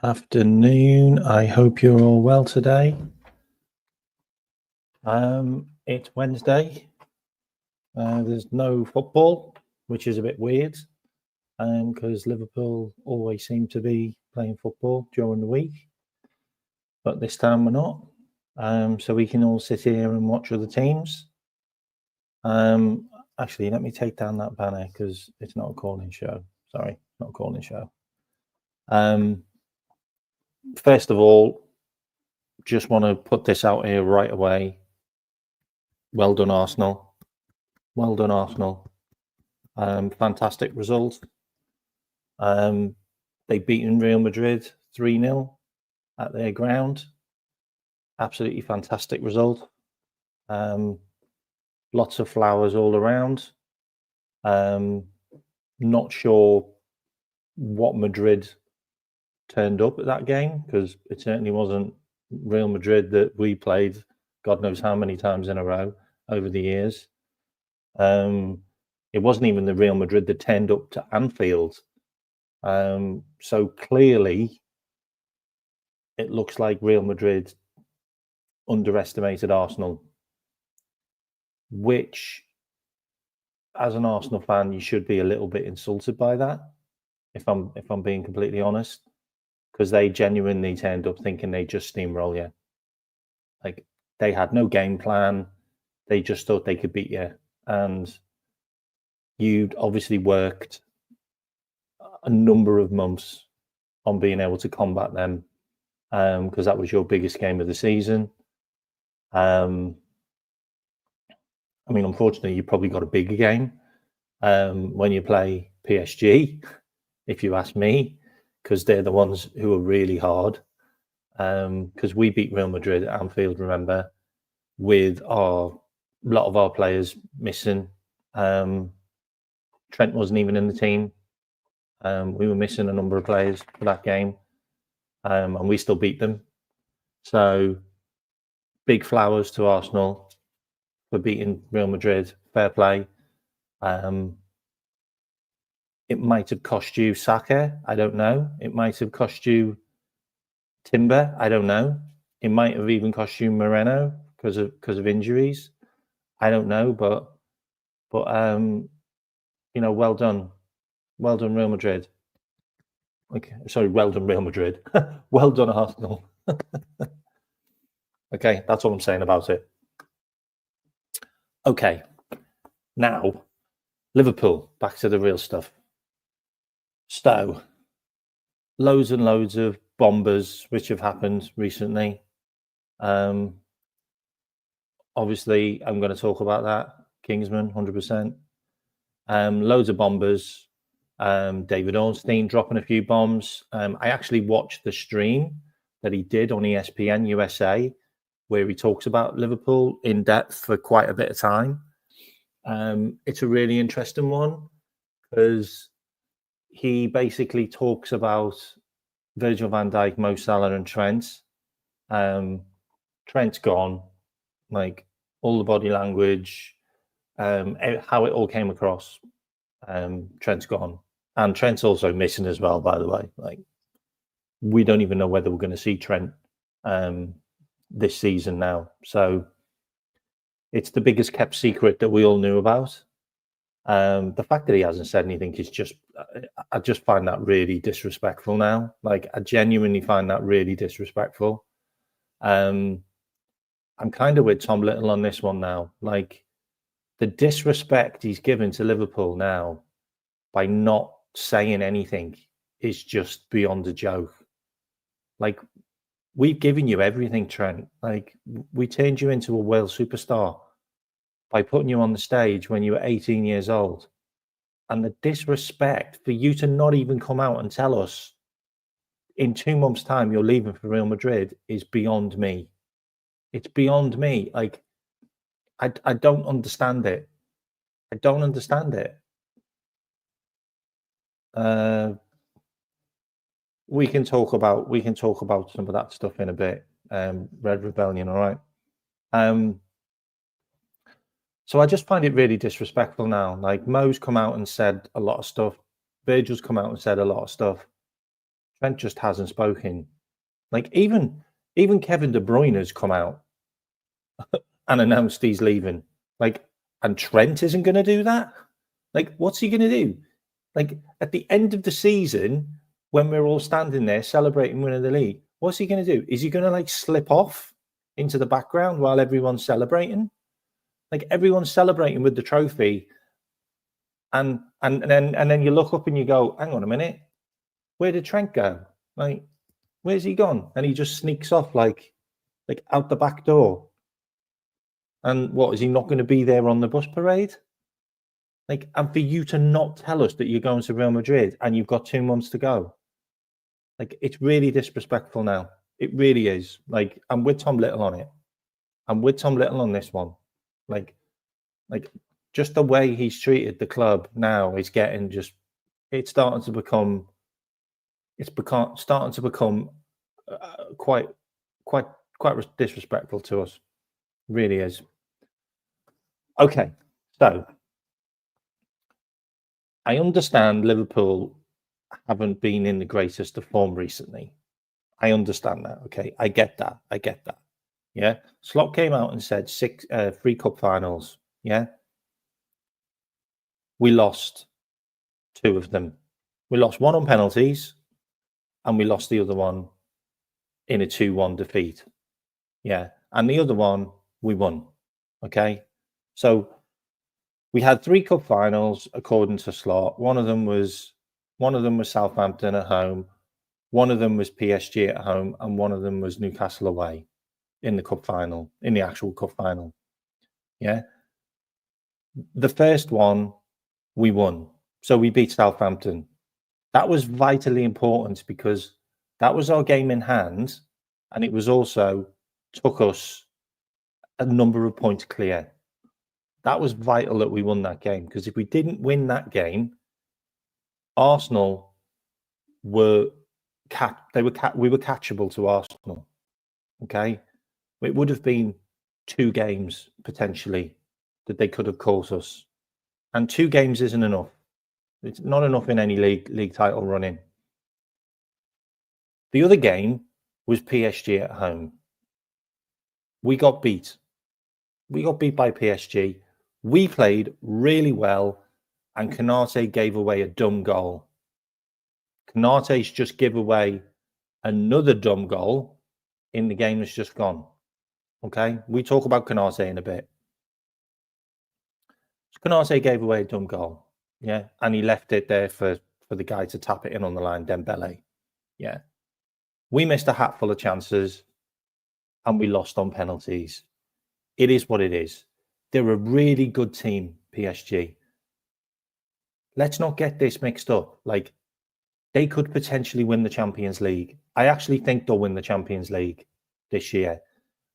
Afternoon. I hope you're all well today. It's Wednesday. There's no football, which is a bit weird, because Liverpool always seem to be playing football during the week, but this time we're not. So we can all sit here and watch other teams. Actually, let me take down that banner because it's not a calling show. Sorry, not a calling show. First of all, just want to put this out here right away. Well done, Arsenal. Well done, Arsenal. Fantastic result. They beaten Real Madrid 3-0 at their ground. Absolutely fantastic result. Lots of flowers all around. Not sure what Madrid turned up at that game, because it certainly wasn't Real Madrid that we played God knows how many times in a row over the years. It wasn't even the Real Madrid that turned up to Anfield. So clearly, it looks like Real Madrid underestimated Arsenal, which, as an Arsenal fan, you should be a little bit insulted by that, if I'm being completely honest, because they genuinely turned up thinking they just steamroll you. Like, they had no game plan. They just thought they could beat you. And you'd obviously worked a number of months on being able to combat them, because that was your biggest game of the season. I mean, unfortunately, you probably got a bigger game when you play PSG, if you ask me, because they're the ones who are really hard. Because we beat Real Madrid at Anfield, remember, with a lot of our players missing. Trent wasn't even in the team. We were missing a number of players for that game, and we still beat them. So big flowers to Arsenal for beating Real Madrid. Fair play. It might have cost you Saka. I don't know. It might have cost you Timber. I don't know. It might have even cost you Moreno because of injuries. I don't know, but well done. Well done, Real Madrid. Okay, sorry, well done, Real Madrid. Well done, Arsenal. Okay, that's all I'm saying about it. Okay, now, Liverpool, back to the real stuff. So, loads and loads of bombers which have happened recently. Obviously, I'm going to talk about that. Kingsman, 100%. Loads of bombers. David Ornstein dropping a few bombs. I actually watched the stream that he did on ESPN USA, where he talks about Liverpool in depth for quite a bit of time. It's a really interesting one because he basically talks about Virgil van Dijk, Mo Salah, and Trent. Trent's gone, like all the body language, how it all came across. Trent's gone, and Trent's also missing as well, by the way. Like, we don't even know whether we're going to see Trent this season now. So it's the biggest kept secret that we all knew about. The fact that he hasn't said anything is just, I just find that really disrespectful now. Like, I genuinely find that really disrespectful. I'm kind of with Tom Little on this one now. Like, the disrespect he's given to Liverpool now by not saying anything is just beyond a joke. Like, we've given you everything, Trent. Like, we turned you into a world superstar by putting you on the stage when you were 18 years old. And the disrespect for you to not even come out and tell us in 2 months' time you're leaving for Real Madrid is beyond me. It's beyond me. Like, I don't understand it. I don't understand it. We can talk about some of that stuff in a bit. Red Rebellion, all right. So I just find it really disrespectful now. Like, Mo's come out and said a lot of stuff. Virgil's come out and said a lot of stuff. Trent just hasn't spoken. Like even Kevin De Bruyne has come out and announced he's leaving. Like, and Trent isn't going to do that. Like, what's he going to do? Like at the end of the season, when we're all standing there celebrating winning the league, what's he going to do? Is he going to like slip off into the background while everyone's celebrating? Like everyone's celebrating with the trophy, and then you look up and you go, hang on a minute, where did Trent go? Like, where's he gone? And he just sneaks off like out the back door. And what, is he not going to be there on the bus parade? Like, and for you to not tell us that you're going to Real Madrid and you've got 2 months to go, like, it's really disrespectful now. It really is. Like, I'm with Tom Little on it. I'm with Tom Little on this one. Like just the way he's treated the club now is getting just. It's starting to become. Starting to become quite disrespectful to us. Really is. Okay, so I understand Liverpool haven't been in the greatest of form recently. I understand that. Okay, I get that. Yeah, Slot came out and said 3 cup finals. Yeah, we lost 2 of them. We lost one on penalties, and we lost the other one in a 2-1 defeat. Yeah, and the other one we won. Okay, so we had 3 cup finals according to Slot. One of them was Southampton at home. One of them was PSG at home, and one of them was Newcastle away in the cup final, in the actual cup final. Yeah. The first one we won. So we beat Southampton. That was vitally important because that was our game in hand, and it was also took us a number of points clear. That was vital that we won that game, because if we didn't win that game, Arsenal were we were catchable to Arsenal. Okay, it would have been 2 games potentially that they could have caught us, and 2 games isn't enough. It's not enough in any league title running. The other game was PSG at home. We got beat. We got beat by PSG. We played really well, and Konate gave away a dumb goal. Konate's just give away another dumb goal in the game that's just gone. Okay, we talk about Konate in a bit. Konate gave away a dumb goal, yeah, and he left it there for the guy to tap it in on the line, Dembele. Yeah, we missed a hatful of chances, and we lost on penalties. It is what it is. They're a really good team, PSG. Let's not get this mixed up. Like, they could potentially win the Champions League. I actually think they'll win the Champions League this year.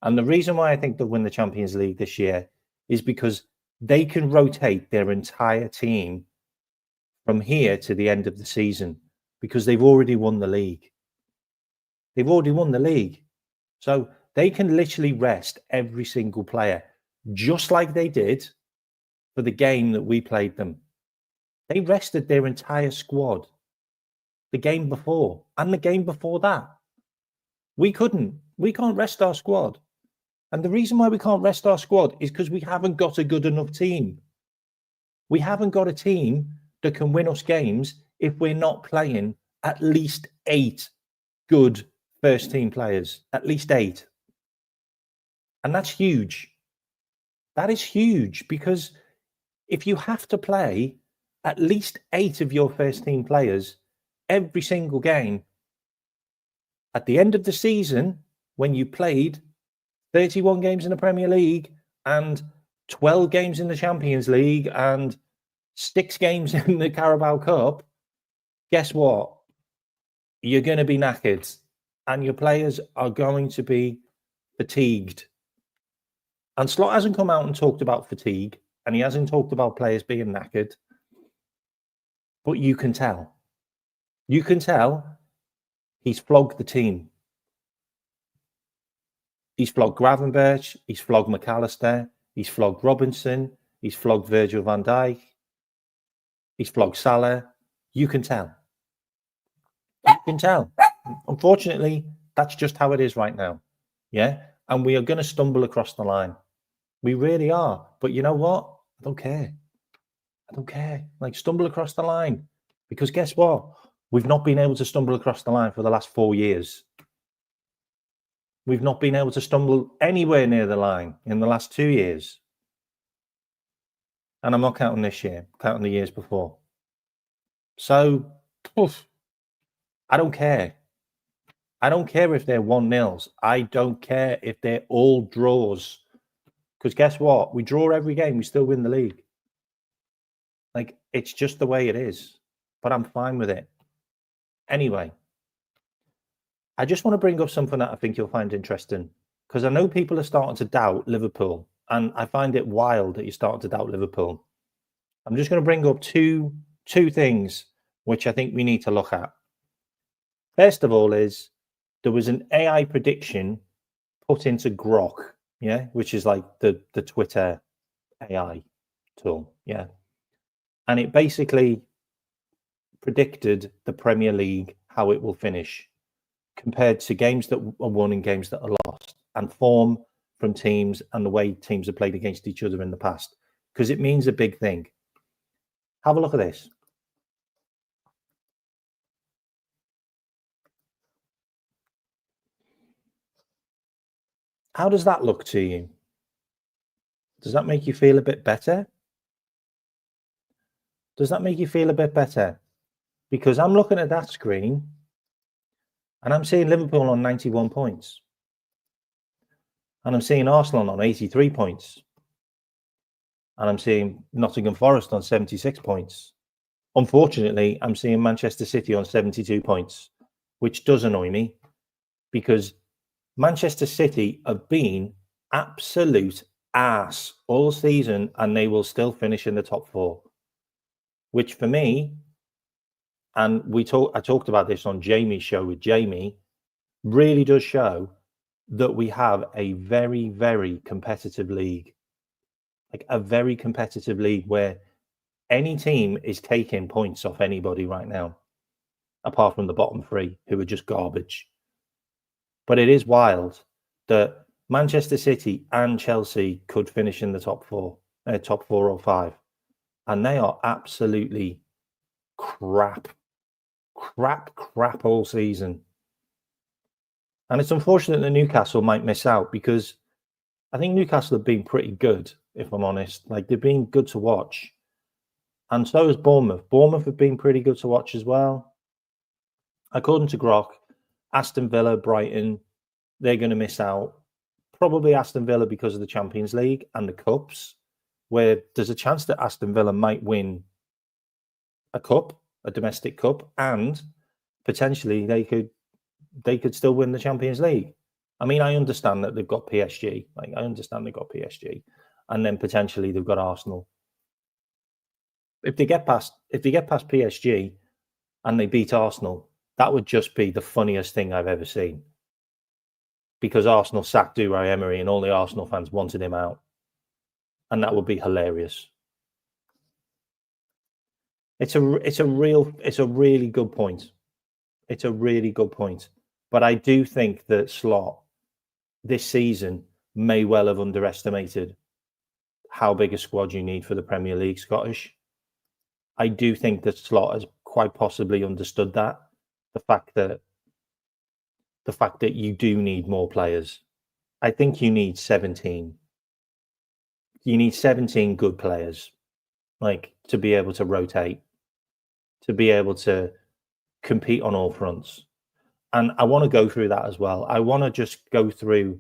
And the reason why I think they'll win the Champions League this year is because they can rotate their entire team from here to the end of the season, because they've already won the league. They've already won the league. So they can literally rest every single player, just like they did for the game that we played them. They rested their entire squad the game before and the game before that. We couldn't. We can't rest our squad. And the reason why we can't rest our squad is because we haven't got a good enough team. We haven't got a team that can win us games if we're not playing at least 8 good first team players. At least 8. And that's huge. That is huge, because if you have to play at least 8 of your first team players every single game, at the end of the season, when you played 31 games in the Premier League and 12 games in the Champions League and 6 games in the Carabao Cup, guess what? You're going to be knackered, and your players are going to be fatigued. And Slot hasn't come out and talked about fatigue, and he hasn't talked about players being knackered, but you can tell. You can tell he's flogged the team. He's flogged Gravenberch, he's flogged McAllister, he's flogged Robinson, he's flogged Virgil van Dijk, he's flogged Salah. You can tell. You can tell. Unfortunately, that's just how it is right now. Yeah. And we are going to stumble across the line. We really are. But you know what? I don't care. I don't care. Like, stumble across the line. Because guess what? We've not been able to stumble across the line for the last 4 years. We've not been able to stumble anywhere near the line in the last 2 years. And I'm not counting this year, I'm counting the years before. So, I don't care. I don't care if they're 1-0s. I don't care if they're all draws. Because guess what? We draw every game, we still win the league. Like, it's just the way it is. But I'm fine with it. Anyway, I just want to bring up something that I think you'll find interesting. Because I know people are starting to doubt Liverpool. And I find it wild that you're starting to doubt Liverpool. I'm just going to bring up two things which I think we need to look at. First of all is there was an AI prediction put into Grok, yeah, which is like the Twitter AI tool, yeah. And it basically predicted the Premier League, how it will finish, compared to games that are won and games that are lost, and form from teams and the way teams have played against each other in the past, because it means a big thing. Have a look at this. How does that look to you? Does that make you feel a bit better? Does that make you feel a bit better? Because I'm looking at that screen and I'm seeing Liverpool on 91 points. And I'm seeing Arsenal on 83 points. And I'm seeing Nottingham Forest on 76 points. Unfortunately, I'm seeing Manchester City on 72 points, which does annoy me because Manchester City have been absolute ass all season and they will still finish in the top 4, which for me, and I talked about this on Jamie's show with Jamie, really does show that we have a very, very competitive league, like a very competitive league where any team is taking points off anybody right now, apart from the bottom 3 who are just garbage. But it is wild that Manchester City and Chelsea could finish in the top 4 or 5, and they are absolutely crap all season. And it's unfortunate that Newcastle might miss out because I think Newcastle have been pretty good, if I'm honest. Like, they've been good to watch. And so has Bournemouth. Bournemouth have been pretty good to watch as well. According to Grok, Aston Villa, Brighton, they're going to miss out. Probably Aston Villa because of the Champions League and the Cups, where there's a chance that Aston Villa might win a cup, a domestic cup, and potentially they could still win the Champions League. I mean, I understand that they've got PSG. Like, I understand they've got PSG, and then potentially they've got Arsenal. If they get past PSG and they beat Arsenal, that would just be the funniest thing I've ever seen. Because Arsenal sacked Unai Emery and all the Arsenal fans wanted him out, and that would be hilarious. It's a really good point. It's a really good point. But I do think that Slot this season may well have underestimated how big a squad you need for the Premier League, Scottish. I do think that Slot has quite possibly understood that. The fact that you do need more players. I think you need 17. You need 17 good players, like, to be able to rotate, to be able to compete on all fronts. And I want to go through that as well. I want to just go through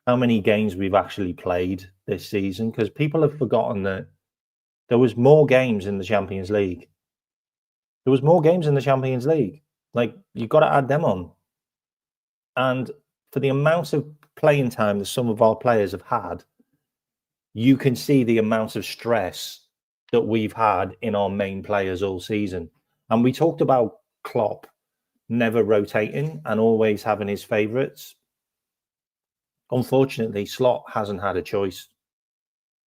how many games we've actually played this season, because people have forgotten that there was more games in the Champions League. There was more games in the Champions League. Like, you've got to add them on. And for the amount of playing time that some of our players have had, you can see the amount of stress that we've had in our main players all season. And we talked about Klopp never rotating and always having his favourites. Unfortunately, Slot hasn't had a choice.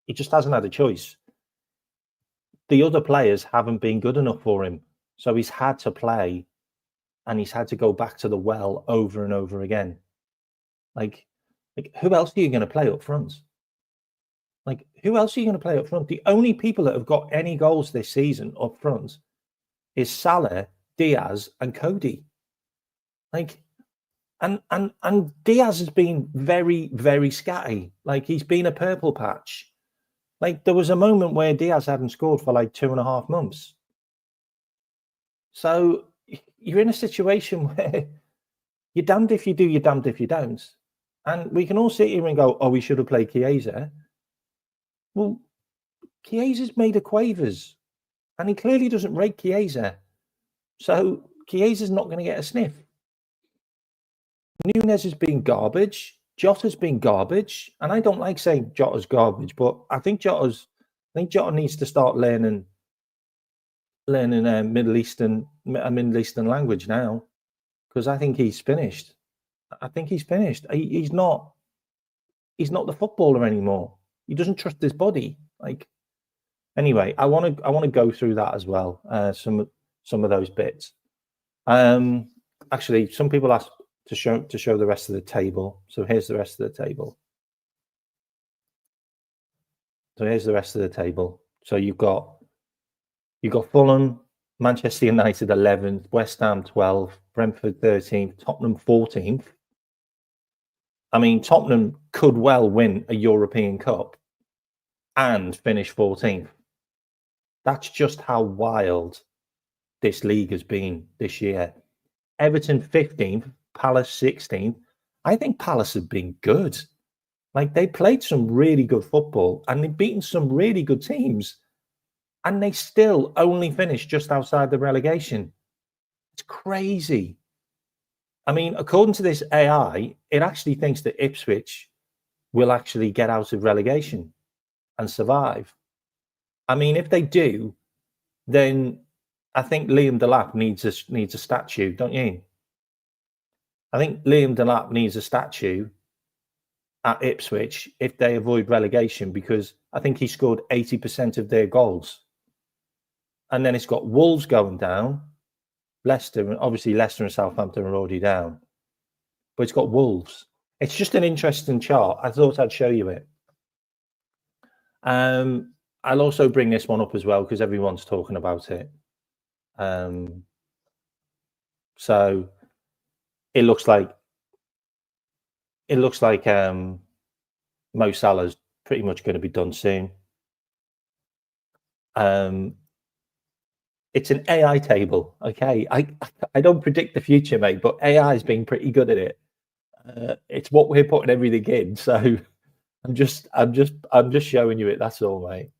He just hasn't had a choice. The other players haven't been good enough for him. So he's had to play and he's had to go back to the well over and over again. Like who else are you going to play up front? Like, who else are you going to play up front? The only people that have got any goals this season up front is Salah, Diaz, and Cody. Like, and Diaz has been very, very scatty. Like, he's been a purple patch. Like, there was a moment where Diaz hadn't scored for like 2.5 months. So you're in a situation where you're damned if you do, you're damned if you don't. And we can all sit here and go, oh, we should have played Chiesa. Well, Chiesa's made of quavers, and he clearly doesn't rate Chiesa. So Chiesa's not going to get a sniff. Nunez has been garbage. Jota's been garbage. And I don't like saying Jota's garbage, but I think Jota needs to start learning a Middle Eastern language now, because I think he's finished. He's not the footballer anymore. He doesn't trust his body. Like, anyway, I want to go through that as well. Some of those bits. Actually, some people asked to show the rest of the table. So here's the rest of the table. So you've got Fulham, Manchester United 11th, West Ham 12th, Brentford 13th, Tottenham 14th. I mean, Tottenham could well win a European Cup and finish 14th. That's just how wild this league has been this year. Everton 15th, Palace 16th. I think Palace have been good. Like, they played some really good football and they've beaten some really good teams, and they still only finished just outside the relegation. It's crazy. I mean, according to this AI, it actually thinks that Ipswich will actually get out of relegation and survive. I mean, if they do, then I think Liam Delap needs a statue, don't you? I think Liam Delap needs a statue at Ipswich if they avoid relegation, because I think he scored 80% of their goals. And then it's got Wolves going down, Leicester, and obviously Leicester and Southampton are already down, but it's got Wolves. It's just an interesting chart. I thought I'd show you it. I'll also bring this one up as well because everyone's talking about it. So it looks like Mo Salah's pretty much going to be done soon. It's an AI table, okay? I don't predict the future, mate, but AI has been pretty good at it. It's what we're putting everything in, so I'm just showing you it. That's all, mate.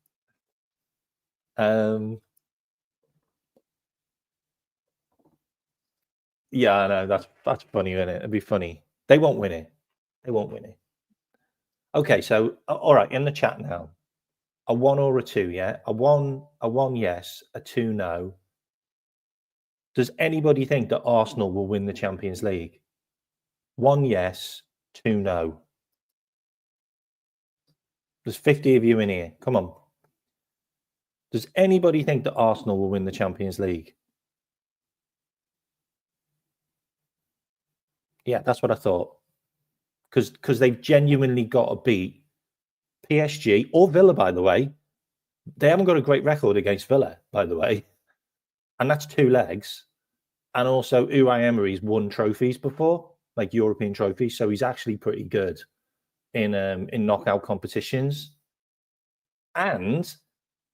Yeah, I know, that's funny, isn't it? It'd be funny. They won't win it. Okay, so all right, in the chat now. A 1 or a 2, yeah? A one yes, a 2 no. Does anybody think that Arsenal will win the Champions League? 1 yes, 2 no. There's 50 of you in here. Come on. Does anybody think that Arsenal will win the Champions League? Yeah, that's what I thought. Because they've genuinely got to beat PSG or Villa, by the way. They haven't got a great record against Villa, by the way. And that's 2 legs. And also, Unai Emery's won trophies before, like European trophies. So he's actually pretty good in knockout competitions. And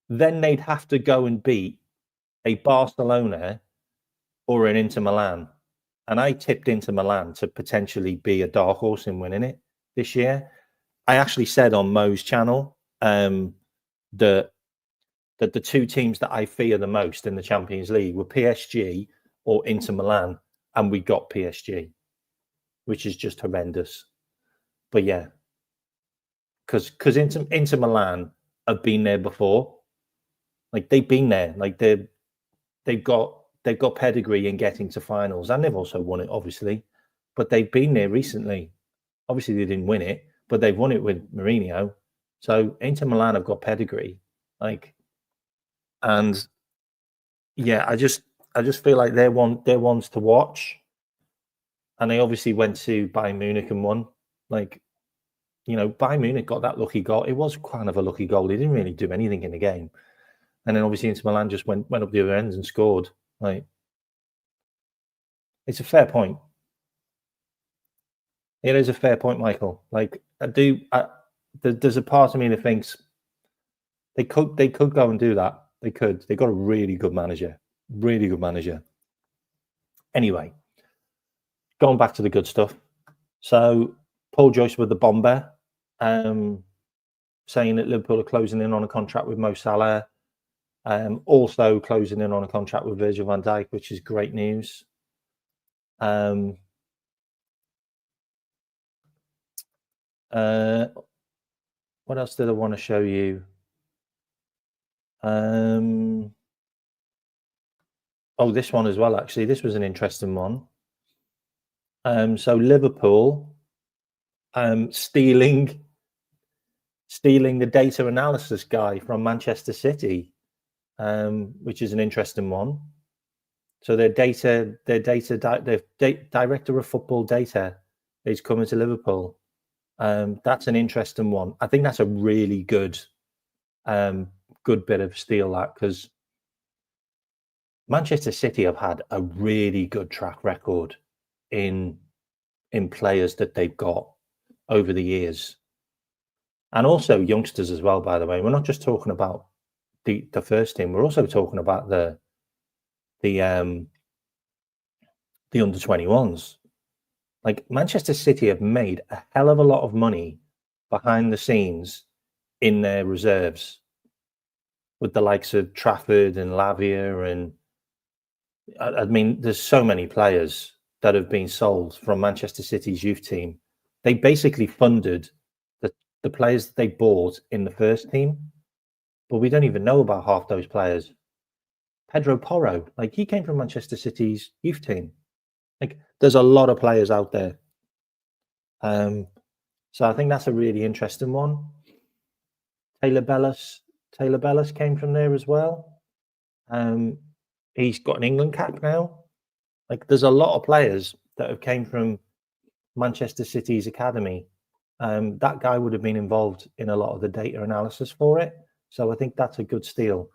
then they'd have to go and beat a Barcelona or an Inter Milan. And I tipped Inter Milan to potentially be a dark horse in winning it this year. I actually said on Mo's channel that the 2 teams that I fear the most in the Champions League were PSG or Inter Milan, and we got PSG, which is just horrendous. But yeah, because Inter Milan have been there before. Like, they've been there. Like, they've got pedigree in getting to finals, and they've also won it, obviously. But they've been there recently. Obviously, they didn't win it, but they've won it with Mourinho. So Inter Milan have got pedigree. Like, and yeah, I just feel like they're ones to watch. And they obviously went to Bayern Munich and won. Like, Bayern Munich got that lucky goal. It was kind of a lucky goal. They didn't really do anything in the game. And then obviously Inter Milan just went up the other end and scored. Like, it's a fair point. It is a fair point, Michael. Like, there's a part of me that thinks they could go and do that. They could. They got a really good manager. Really good manager. Anyway, going back to the good stuff. So Paul Joyce with the bomber, saying that Liverpool are closing in on a contract with Mo Salah. Also closing in on a contract with Virgil van Dijk, which is great news. What else did I want to show you? This one as well, actually. This was an interesting one. So Liverpool stealing the data analysis guy from Manchester City, which is an interesting one. So their director of football data is coming to Liverpool. That's an interesting one. I think that's a really good bit of steal, that, because Manchester City have had a really good track record in players that they've got over the years, and also youngsters as well. By the way, we're not just talking about the first team; we're also talking about the under-21s. Like, Manchester City have made a hell of a lot of money behind the scenes in their reserves, with the likes of Trafford and Lavia, and I mean, there's so many players that have been sold from Manchester City's youth team. They basically funded the players that they bought in the first team, but we don't even know about half those players. Pedro Porro, like, he came from Manchester City's youth team. Like, there's a lot of players out there. So I think that's a really interesting one. Taylor Bellis came from there as well. He's got an England cap now. Like, there's a lot of players that have came from Manchester City's academy. That guy would have been involved in a lot of the data analysis for it. So I think that's a good steal.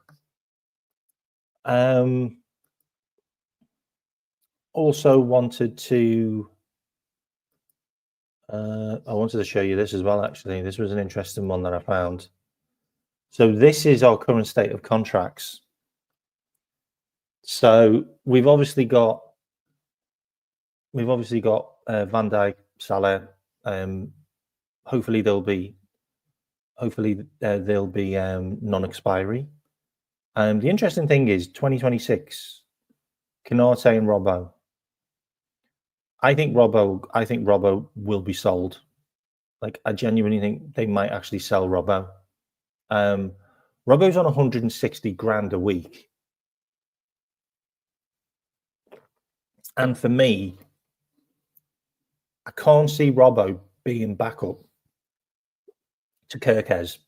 Also wanted to show you this as well, actually. This was an interesting one that I found. So this is our current state of contracts. So we've obviously got Van Dijk, Salah. Hopefully they'll be non-expiry. The interesting thing is 2026, Konate and Robbo. I think Robbo will be sold. Like, I genuinely think they might actually sell Robbo. Robbo's on 160 grand a week. And for me, I can't see Robbo being backup to Kerkez.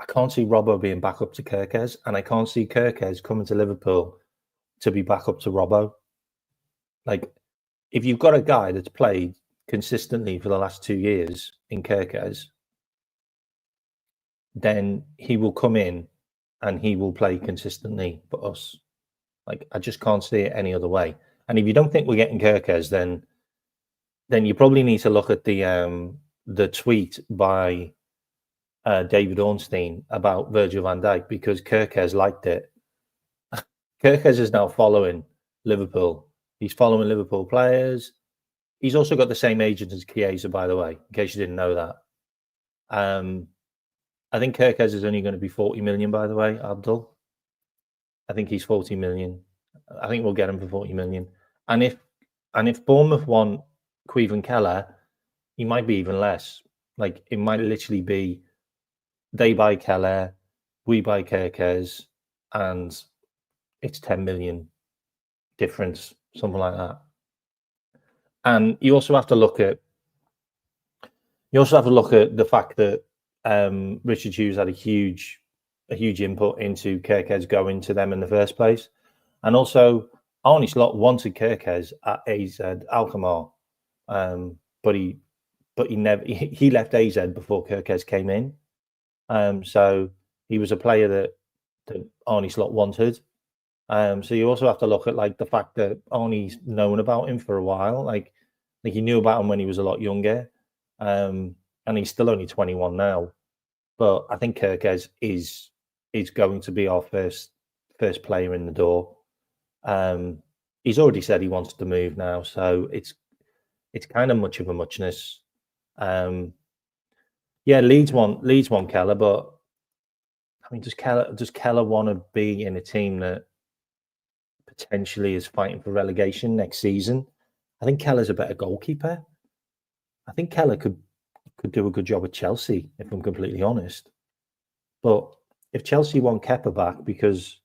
I can't see Robbo being backup to Kerkez, and I can't see Kerkez coming to Liverpool to be backup to Robbo. Like, if you've got a guy that's played consistently for the last 2 years in Kerkez, then he will come in and he will play consistently for us. Like, I just can't see it any other way. And if you don't think we're getting Kerkez, then you probably need to look at the tweet by David Ornstein about Virgil van Dijk, because Kerkez liked it. Kerkez is now following Liverpool. He's following Liverpool players. He's also got the same agent as Chiesa, by the way, in case you didn't know that. I think Kerkez is only going to be 40 million, by the way, Abdul. I think he's 40 million. I think we'll get him for 40 million. And if Bournemouth want Caoimhin Keller, he might be even less. Like, it might literally be they buy Keller, we buy Kerkez, and it's 10 million difference, something like that. And you also have to look at the fact that Richard Hughes had a huge input into Kerkez going to them in the first place. And also, Arne Slot wanted Kirkez at AZ Alkmaar, but he never he left AZ before Kirkez came in. So he was a player that Arne Slot wanted. So you also have to look at like the fact that Arnie's known about him for a while. Like he knew about him when he was a lot younger, and he's still only 21 now. But I think Kirkez is going to be our first player in the door. He's already said he wants to move now, so it's kind of much of a muchness. Yeah, Leeds want Keller, but I mean, does Keller want to be in a team that potentially is fighting for relegation next season? I think Keller's a better goalkeeper. I think Keller could do a good job at Chelsea, if I'm completely honest. But if Chelsea want Kepa back because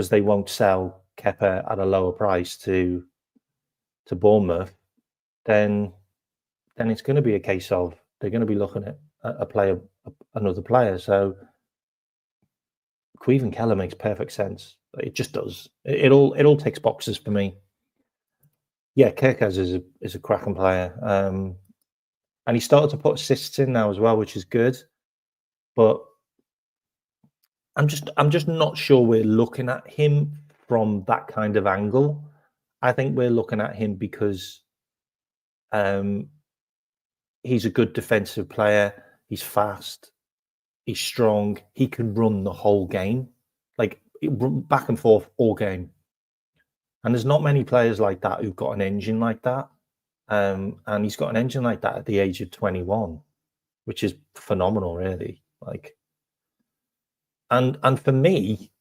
they won't sell Kepa at a lower price to Bournemouth, then it's going to be a case of they're going to be looking at another player. So Queeve and Keller makes perfect sense. It just does. It all ticks boxes for me. Yeah, Kirkaz is a cracking player, and he started to put assists in now as well, which is good. But I'm just not sure we're looking at him from that kind of angle. I think we're looking at him because he's a good defensive player. He's fast. He's strong. He can run the whole game, like back and forth all game. And there's not many players like that who've got an engine like that. And he's got an engine like that at the age of 21, which is phenomenal, really. Like, and for me,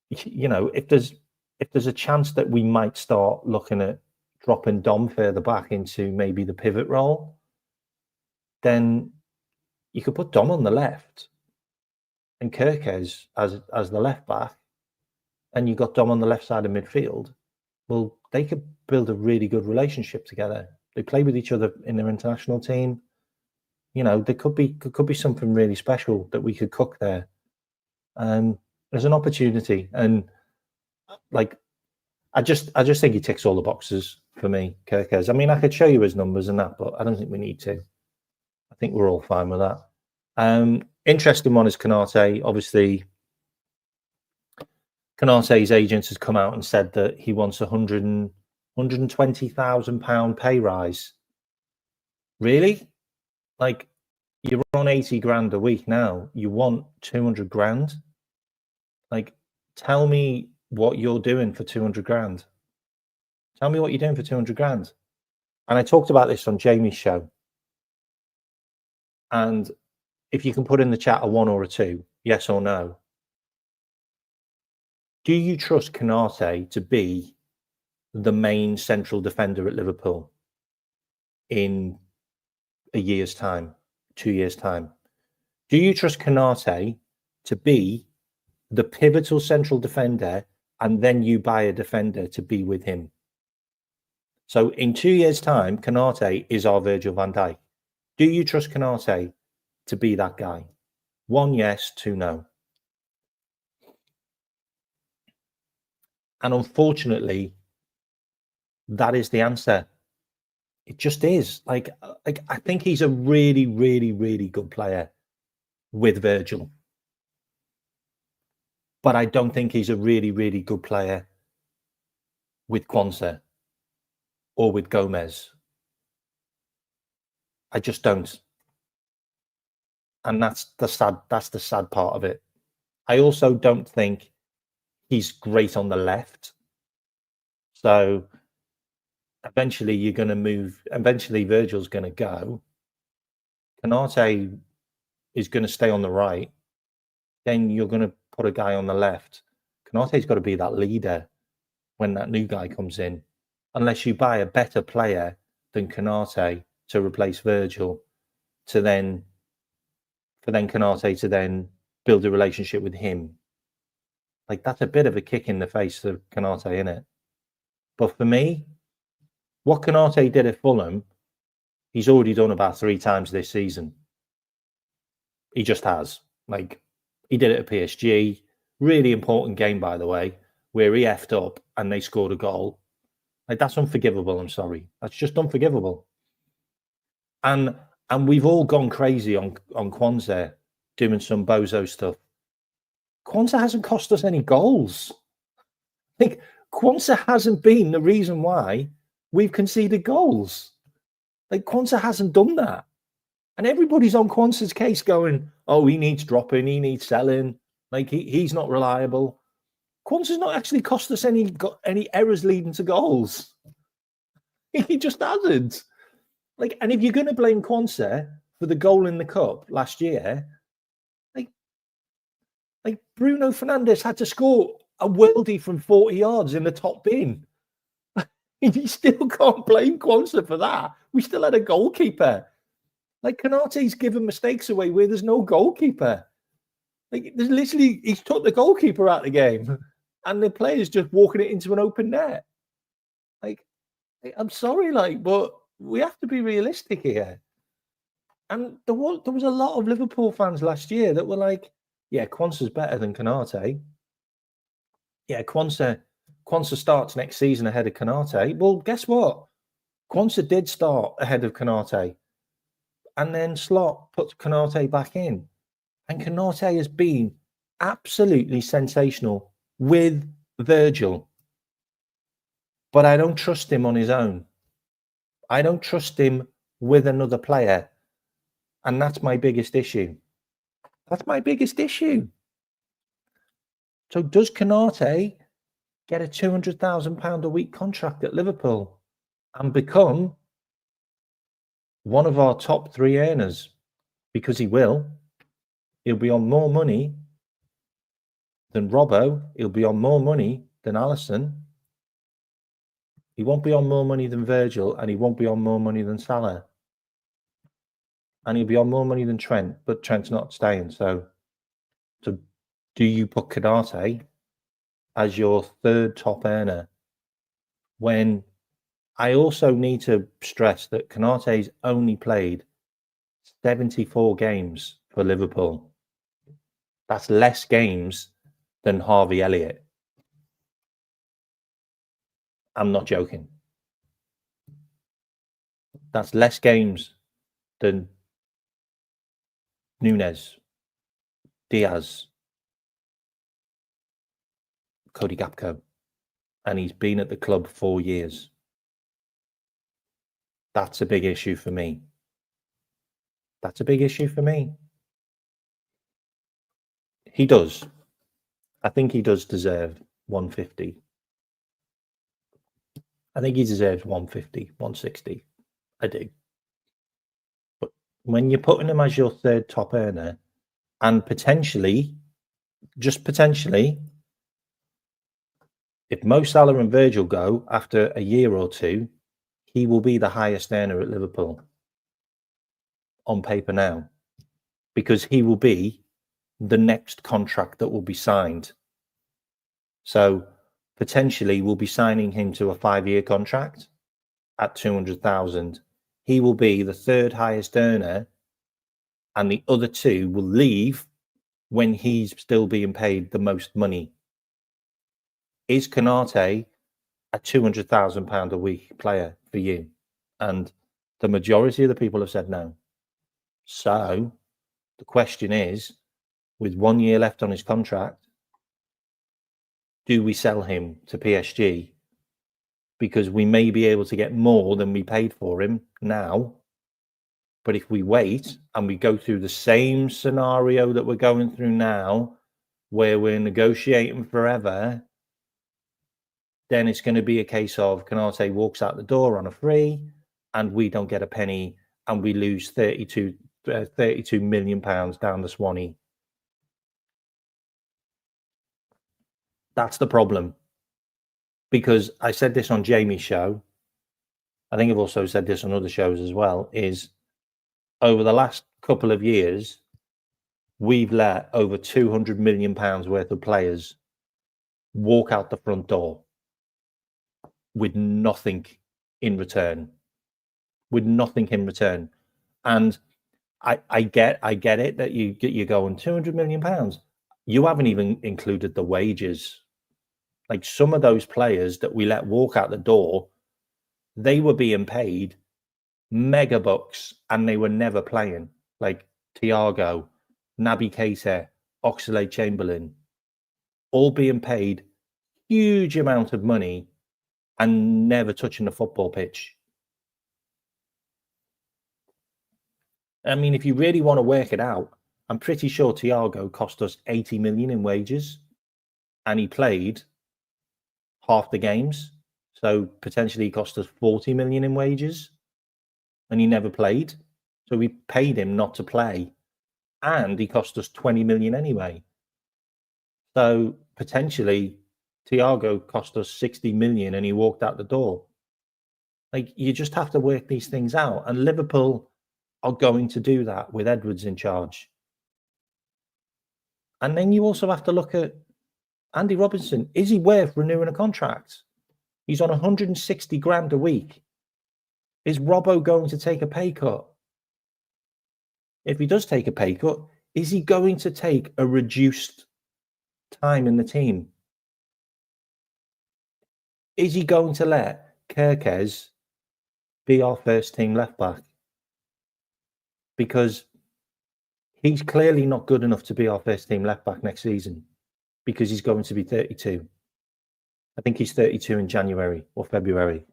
you know, if there's a chance that we might start looking at dropping Dom further back into maybe the pivot role, then you could put Dom on the left and Kirkez as the left back, and you got Dom on the left side of midfield. Well, they could build a really good relationship together. They play with each other in their international team. You know, there could be something really special that we could cook there. There's an opportunity, and like I just think he ticks all the boxes for me, Kirkez. I mean, I could show you his numbers and that, but I don't think we need to. I think we're all fine with that. Interesting one is Konate. Obviously, Konate's agent has come out and said that he wants £120,000 pay rise. Really? Like, you're on 80 grand a week now. You want 200 grand? Like, tell me what you're doing for 200 grand. Tell me what you're doing for 200 grand. And I talked about this on Jamie's show. And if you can put in the chat a 1 or a 2, yes or no. Do you trust Konate to be the main central defender at Liverpool in a year's time, 2 years' time? Do you trust Konate to be the pivotal central defender, and then you buy a defender to be with him? So in 2 years' time, Konate is our Virgil van Dijk. Do you trust Konate to be that guy? 1 yes, 2 no. And unfortunately, that is the answer. It just is. Like I think he's a really, really, really good player with Virgil. But I don't think he's a really, really good player with Quansah or with Gomez. I just don't. And that's the sad part of it. I also don't think he's great on the left. So eventually you're going to move. Eventually Virgil's going to go. Konate is going to stay on the right. Then you're going to put a guy on the left. Konate's got to be that leader when that new guy comes in. Unless you buy a better player than Konate to replace Virgil, for then Konate to then build a relationship with him. Like, that's a bit of a kick in the face of Konate, isn't it? But for me, what Konate did at Fulham, he's already done about 3 times this season. He just has. Like, he did it at PSG. Really important game, by the way, where he effed up and they scored a goal. Like, that's unforgivable. I'm sorry. That's just unforgivable. And we've all gone crazy on Kwanzaa doing some bozo stuff. Kwanzaa hasn't cost us any goals. Like, Kwanzaa hasn't been the reason why we've conceded goals. Like, Kwanzaa hasn't done that. And everybody's on Kwanzaa's case going, oh, he needs dropping, he needs selling. Like, he's not reliable. Kwanzaa's not actually cost us any errors leading to goals. He just hasn't. Like, and if you're going to blame Kwanzaa for the goal in the cup last year, like Bruno Fernandes had to score a worldie from 40 yards in the top bin. You still can't blame Kwanzaa for that. We still had a goalkeeper. Like, Konate's given mistakes away where there's no goalkeeper. Like, there's literally, he's took the goalkeeper out of the game and the player's just walking it into an open net. Like, I'm sorry, like, but we have to be realistic here. And there was a lot of Liverpool fans last year that were like, yeah, Kwanzaa's better than Konate. Yeah, Kwanzaa starts next season ahead of Konate. Well, guess what? Kwanzaa did start ahead of Konate. And then Slot puts Konate back in. And Konate has been absolutely sensational with Virgil. But I don't trust him on his own. I don't trust him with another player. And that's my biggest issue. That's my biggest issue. So does Konate get a £200,000 a week contract at Liverpool and become one of our top 3 earners? Because he will. He'll be on more money than Robbo. He'll be on more money than Alisson. He won't be on more money than Virgil, and he won't be on more money than Salah. And he'll be on more money than Trent, but Trent's not staying. So do you put Konate as your 3rd top earner, when I also need to stress that Konate's only played 74 games for Liverpool? That's less games than Harvey Elliott. I'm not joking. That's less games than Nunes, Diaz, Cody Gakpo, and he's been at the club 4 years. That's a big issue for me. That's a big issue for me. He does. I think he does deserve 150. I think he deserves 150, 160. I do. But when you're putting him as your 3rd top earner, and potentially, just potentially, if Mo Salah and Virgil go after a year or 2, he will be the highest earner at Liverpool on paper now, because he will be the next contract that will be signed. So potentially we'll be signing him to a 5-year contract at 200,000. He will be the 3rd highest earner, and the other 2 will leave when he's still being paid the most money. Is Konate a £200,000 a week player for you? And the majority of the people have said no. So the question is, with 1 year left on his contract, do we sell him to PSG? Because we may be able to get more than we paid for him now. But if we wait and we go through the same scenario that we're going through now, where we're negotiating forever, then it's going to be a case of Konate walks out the door on a free and we don't get a penny, and we lose £32 million down the Swanee. That's the problem. Because I said this on Jamie's show, I think I've also said this on other shows as well, is over the last couple of years, we've let over £200 million worth of players walk out the front door with nothing in return. With nothing in return. And I get it that you're going £200 million. You haven't even included the wages. Like some of those players that we let walk out the door, they were being paid mega bucks and they were never playing. Like Thiago, Naby Keita, Oxlade-Chamberlain, all being paid huge amount of money and never touching the football pitch. I mean, if you really want to work it out, I'm pretty sure Thiago cost us 80 million in wages and he played half the games. So potentially he cost us 40 million in wages and he never played. So we paid him not to play and he cost us 20 million anyway. So potentially Thiago cost us 60 million and he walked out the door. Like, you just have to work these things out. And Liverpool are going to do that with Edwards in charge. And then you also have to look at Andy Robertson. Is he worth renewing a contract? He's on 160 grand a week. Is Robbo going to take a pay cut? If he does take a pay cut, is he going to take a reduced time in the team? Is he going to let Kerkez be our first team left back? Because he's clearly not good enough to be our first team left back next season because he's going to be 32. I think he's 32 in January or February.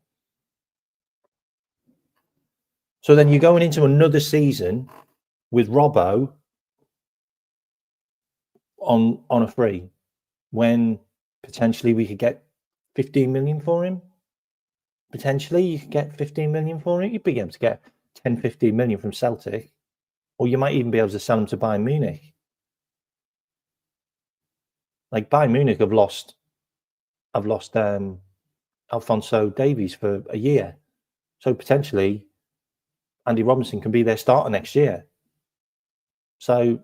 So then you're going into another season with Robbo on a free when potentially we could get 15 million for him. Potentially you could get 15 million for him. You'd be able to get 10, 15 million from Celtic. Or you might even be able to sell him to Bayern Munich. Like Bayern Munich have lost Alphonso Davies for a year. So potentially Andy Robertson can be their starter next year. So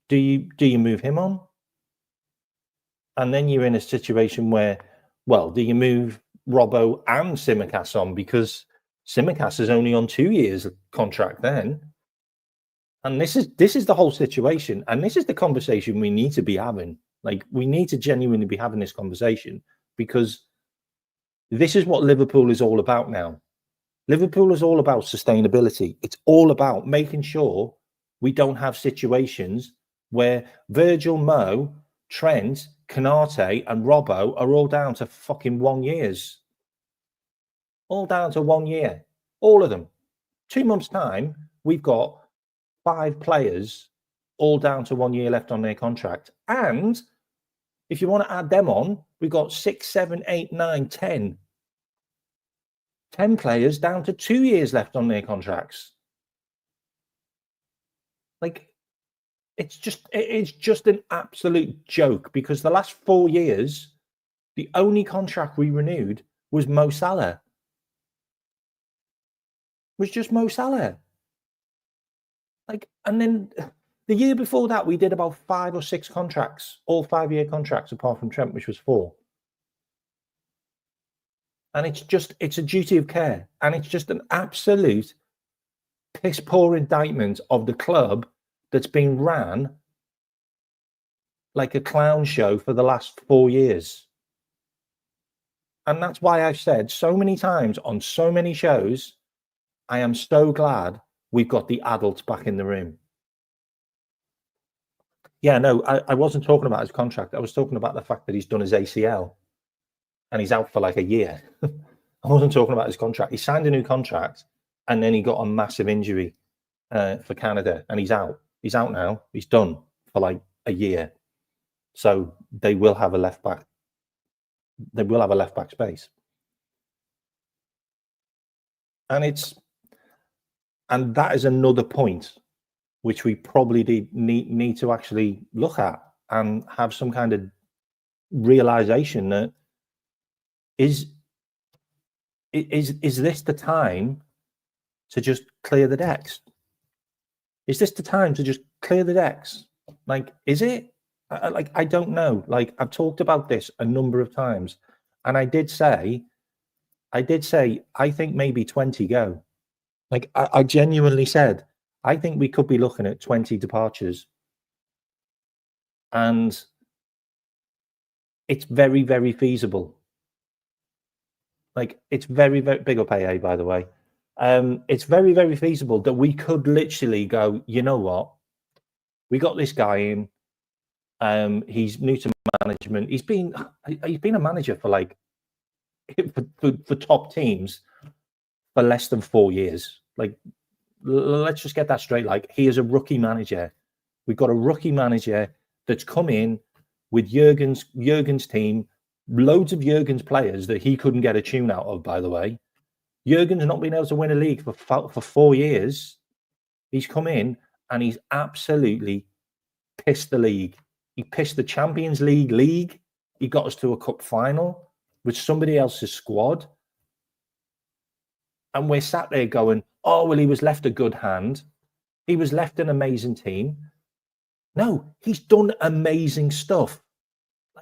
do you move him on? And then you're in a situation where, well, do you move Robbo and Tsimikas on? Because Tsimikas is only on 2 years contract then. And this is the whole situation. And this is the conversation we need to be having. Like, we need to genuinely be having this conversation because this is what Liverpool is all about now. Liverpool is all about sustainability. It's all about making sure we don't have situations where Virgil, Mo, Trent, Konate and Robbo are all down to fucking 1 year. All down to 1 year. All of them. 2 months' time, we've got 5 players all down to 1 year left on their contract. And if you want to add them on, we've got 6, 7, 8, 9, 10. 10 players down to 2 years left on their contracts. Like, it's just an absolute joke because the last 4 years, the only contract we renewed was Mo Salah. Was just Mo Salah. Like, and then the year before that, we did about 5 or 6 contracts, all 5-year contracts, apart from Trent, which was 4. And it's a duty of care. And it's just an absolute piss poor indictment of the club that's been ran like a clown show for the last 4 years. And that's why I've said so many times on so many shows, I am so glad we've got the adults back in the room. Yeah, no, I wasn't talking about his contract. I was talking about the fact that he's done his ACL and he's out for like a year. I wasn't talking about his contract. He signed a new contract and then he got a massive injury for Canada and he's out. He's out now. He's done for like a year. So they will have a left back. They will have a left back space. And that is another point which we probably need to actually look at and have some kind of realization that is this the time to just clear the decks? Is this the time to just clear the decks? Like, is it? I don't know. Like, I've talked about this a number of times, and I did say, I think maybe 20 go. Like, I genuinely said, I think we could be looking at 20 departures. And it's very, very feasible. Like, it's very, very big up AA, by the way. It's very, very feasible that we could literally go, you know what? We got this guy in. He's new to management. He's been a manager for like for top teams for less than 4 years. Like, let's just get that straight. Like, he is a rookie manager. We've got a rookie manager that's come in with Jurgen's team, loads of Jurgen's players that he couldn't get a tune out of, by the way. Jurgen's not been able to win a league for 4 years. He's come in and he's absolutely pissed the league. He pissed the Champions League. He got us to a cup final with somebody else's squad. And we're sat there going, oh, well, he was left a good hand. He was left an amazing team. No, he's done amazing stuff.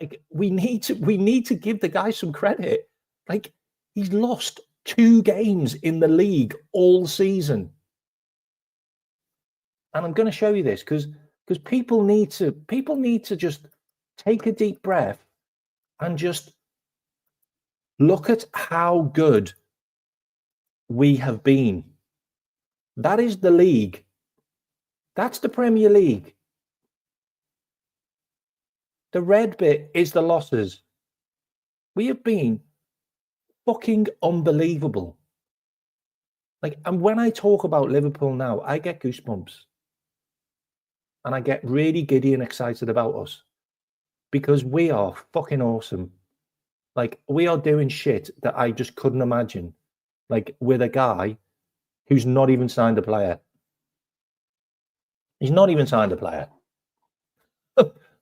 Like, we need to give the guy some credit. Like, he's lost 2 games in the league all season. And I'm going to show you this because people need to just take a deep breath and just look at how good we have been. That is the league. That's the Premier League. The red bit is the losses. We have been fucking unbelievable. Like, and when I talk about Liverpool now, I get goosebumps. And I get really giddy and excited about us because we are fucking awesome. Like, we are doing shit that I just couldn't imagine. Like, with a guy who's not even signed a player. He's not even signed a player.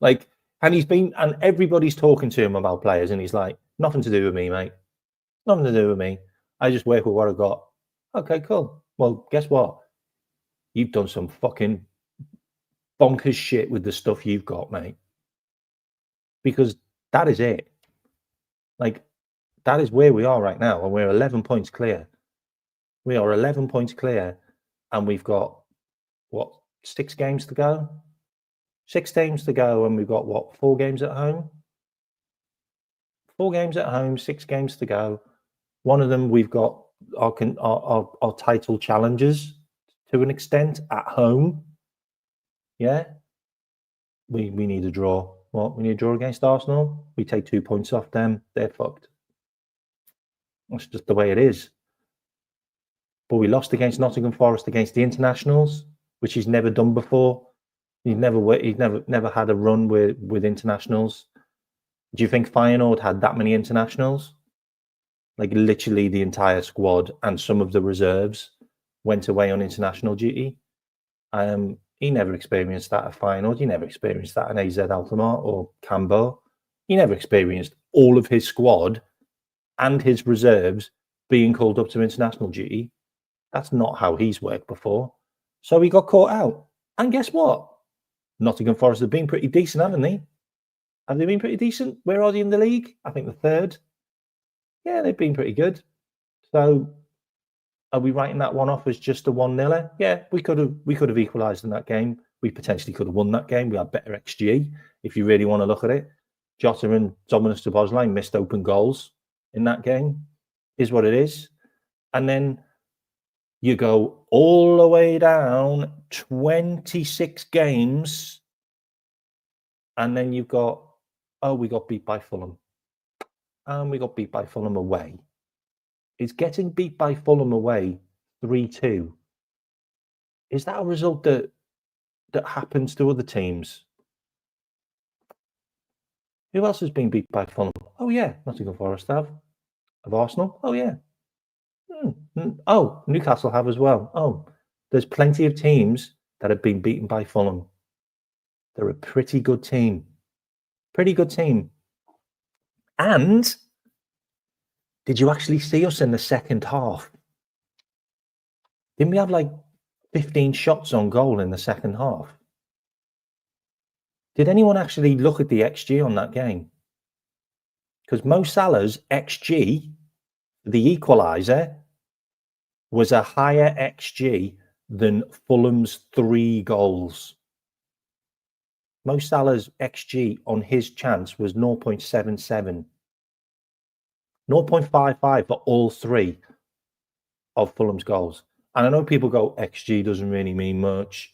Like, and everybody's talking to him about players, and he's like, nothing to do with me, mate. Nothing to do with me. I just work with what I've got. Okay, cool. Well, guess what? You've done some fucking bonkers shit with the stuff you've got, mate. Because that is it. Like, that is where we are right now, and we're 11 points clear. We are 11 points clear, and we've got, 6 games to go? 6 games to go, and we've got, 4 games at home? 4 games at home, 6 games to go. One of them, we've got our title challenges to an extent at home. Yeah, we need a draw. What? We need a draw against Arsenal. We take 2 points off them. They're fucked. That's just the way it is. But we lost against Nottingham Forest against the internationals, which he's never done before. He's never had a run with internationals. Do you think Feyenoord had that many internationals? Like, literally the entire squad and some of the reserves went away on international duty. He never experienced that at Feyenoord. He never experienced that in AZ Alkmaar or Cambo. He never experienced all of his squad and his reserves being called up to international duty. That's not how he's worked before. So he got caught out. And guess what? Nottingham Forest have been pretty decent, haven't they? Have they been pretty decent? Where are they in the league? I think the 3rd. Yeah, they've been pretty good. So are we writing that one off as just a 1-0? Yeah, we could have equalised in that game. We potentially could have won that game. We had better XG, if you really want to look at it. Jota and Dominic Szoboszlai missed open goals in that game, is what it is. And then you go all the way down 26 games, and then you've got, we got beat by Fulham. And we got beat by Fulham away. Is getting beat by Fulham away 3-2, is that a result that happens to other teams? Who else has been beat by Fulham? Oh, yeah, Nottingham Forest have. Of Arsenal? Oh, yeah. Oh, Newcastle have as well. Oh, there's plenty of teams that have been beaten by Fulham. They're a pretty good team. Pretty good team. And did you actually see us in the second half? Didn't we have like 15 shots on goal in the second half? Did anyone actually look at the XG on that game? Because Mo Salah's XG, the equaliser, was a higher XG than Fulham's 3 goals. Mo Salah's XG on his chance was 0.77. 0.55 for all three of Fulham's goals. And I know people go, XG doesn't really mean much,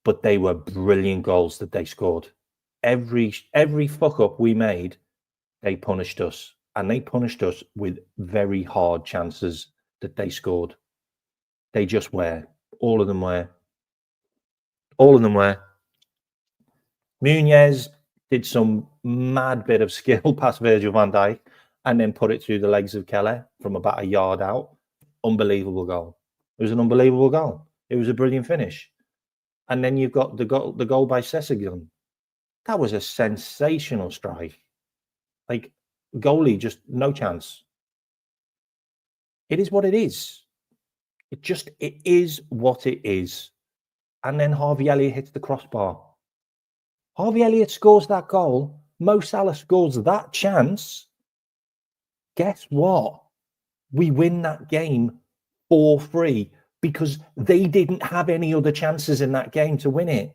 but they were brilliant goals that they scored. Every fuck up we made, they punished us. And they punished us with very hard chances that they scored. They just were. All of them were. All of them were. Nunez did some mad bit of skill past Virgil van Dijk and then put it through the legs of Kelly from about a yard out. Unbelievable goal. It was an unbelievable goal. It was a brilliant finish. And then you've got the goal by Sessegnon. That was a sensational strike. Like, goalie, just no chance. It is what it is. It is what it is. And then Harvey Elliott hits the crossbar. Harvey Elliott scores that goal. Mo Salah scores that chance. Guess what? We win that game 4-3 because they didn't have any other chances in that game to win it.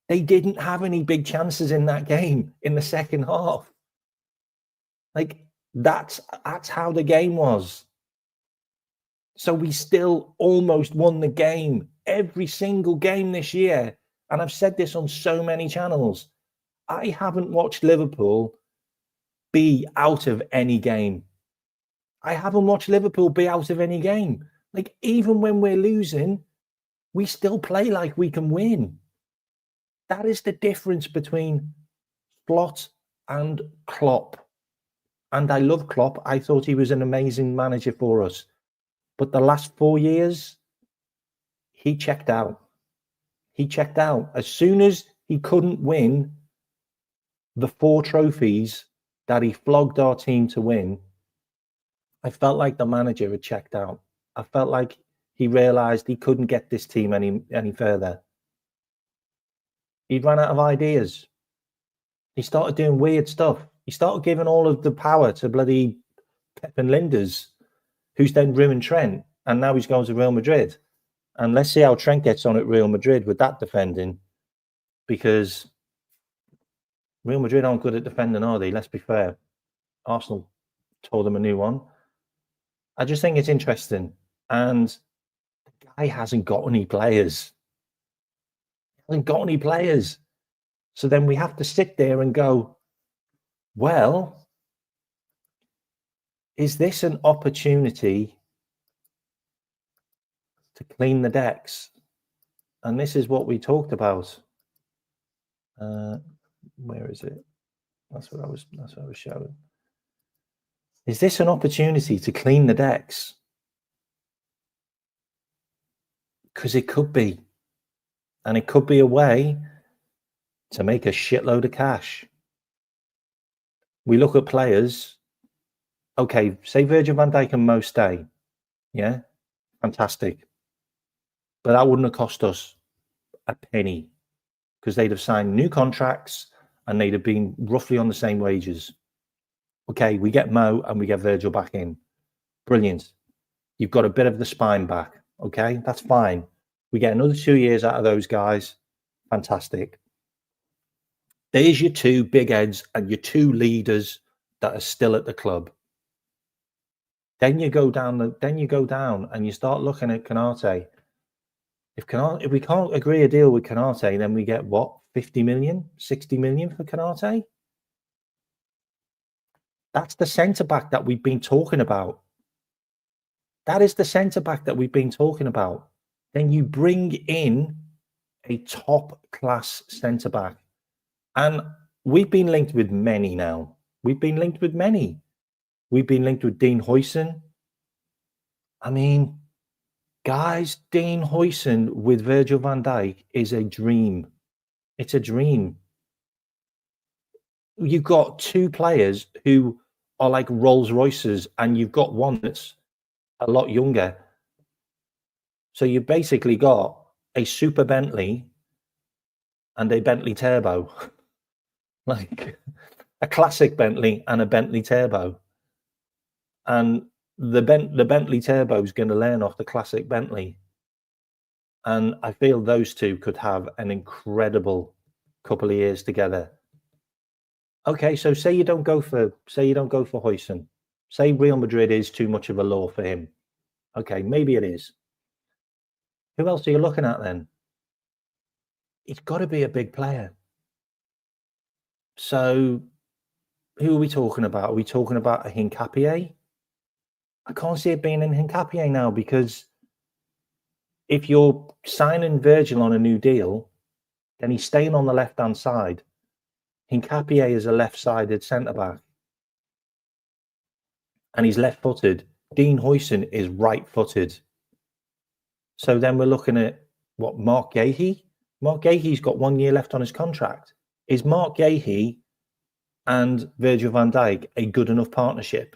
They didn't have any big chances in that game in the second half. Like, that's how the game was. So we still almost won the game every single game this year. And I've said this on so many channels. I haven't watched Liverpool be out of any game. I haven't watched Liverpool be out of any game. Like, even when we're losing, we still play like we can win. That is the difference between Slot and Klopp. And I love Klopp. I thought he was an amazing manager for us. But the last 4 years, he checked out. He checked out. As soon as he couldn't win the 4 trophies that he flogged our team to win, I felt like the manager had checked out. I felt like he realised he couldn't get this team any further. He ran out of ideas. He started doing weird stuff. He started giving all of the power to bloody Pep and Linders, who's then ruined Trent. And now he's going to Real Madrid. And let's see how Trent gets on at Real Madrid with that defending. Because Real Madrid aren't good at defending, are they? Let's be fair. Arsenal told them a new one. I just think it's interesting. And the guy hasn't got any players. He hasn't got any players. So then we have to sit there and go, well, is this an opportunity to clean the decks? And this is what we talked about. Where is it? That's what I was showing. Is this an opportunity to clean the decks? Because it could be. And it could be a way to make a shitload of cash. We look at players. Okay, say Virgil van Dijk and Mo stay. Yeah, fantastic. But that wouldn't have cost us a penny because they'd have signed new contracts and they'd have been roughly on the same wages. Okay, we get Mo and we get Virgil back in. Brilliant. You've got a bit of the spine back. Okay, that's fine. We get another 2 years out of those guys. Fantastic. There's your 2 big heads and your 2 leaders that are still at the club. Then you go down and you start looking at Konate. If we can't agree a deal with Konate, then we get what? 50 million, 60 million for Konate? That's the centre-back that we've been talking about. That is the centre-back that we've been talking about. Then you bring in a top-class centre-back. And we've been linked with many now. We've been linked with many. We've been linked with Dean Huijsen. I mean, guys, Dean Huijsen with Virgil van Dijk is a dream. It's a dream. You've got 2 players who are like Rolls Royces, and you've got one that's a lot younger. So you've basically got a Super Bentley and a Bentley Turbo. Like a classic Bentley and a Bentley Turbo. And the Bentley Turbo is going to learn off the classic Bentley. And I feel those two could have an incredible couple of years together. Okay, so say you don't go for Huijsen. Say Real Madrid is too much of a law for him. Okay, maybe it is. Who else are you looking at then? He's got to be a big player. So who are we talking about? Are we talking about a Hincapié? I can't see it being in Hincapié now, because if you're signing Virgil on a new deal, then he's staying on the left-hand side. Hincapié is a left-sided centre-back, and he's left-footed. Dean Huijsen is right-footed. So then we're looking at, what, Mark Gahey? Mark Gahey's got 1 year left on his contract. Is Mark Gahey and Virgil van Dijk a good enough partnership?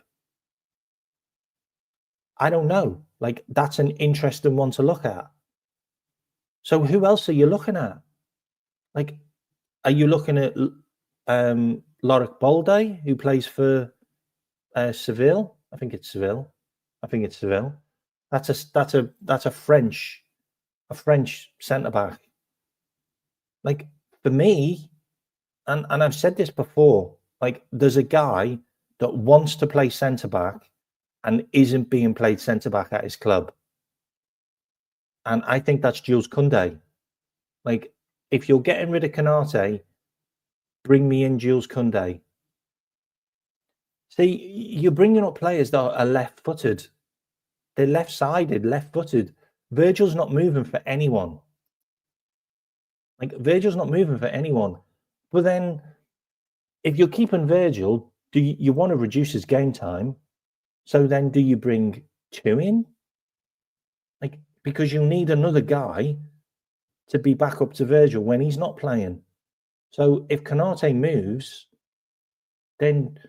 I don't know. Like, that's an interesting one to look at. So who else are you looking at? Like, are you looking at Lorik Bolde, who plays for Seville? I think it's Seville. That's a French centre back. Like, for me, and I've said this before, like, there's a guy that wants to play centre back and isn't being played centre back at his club, and I think that's Jules Koundé. Like, if you're getting rid of Konate, bring me in Jules Koundé. See, you're bringing up players that are left-footed. They're left-sided, left-footed. Virgil's not moving for anyone. But then, if you're keeping Virgil, do you want to reduce his game time? So then, do you bring two in? Like, because you need another guy to be back up to Virgil when he's not playing. So if Konate moves, then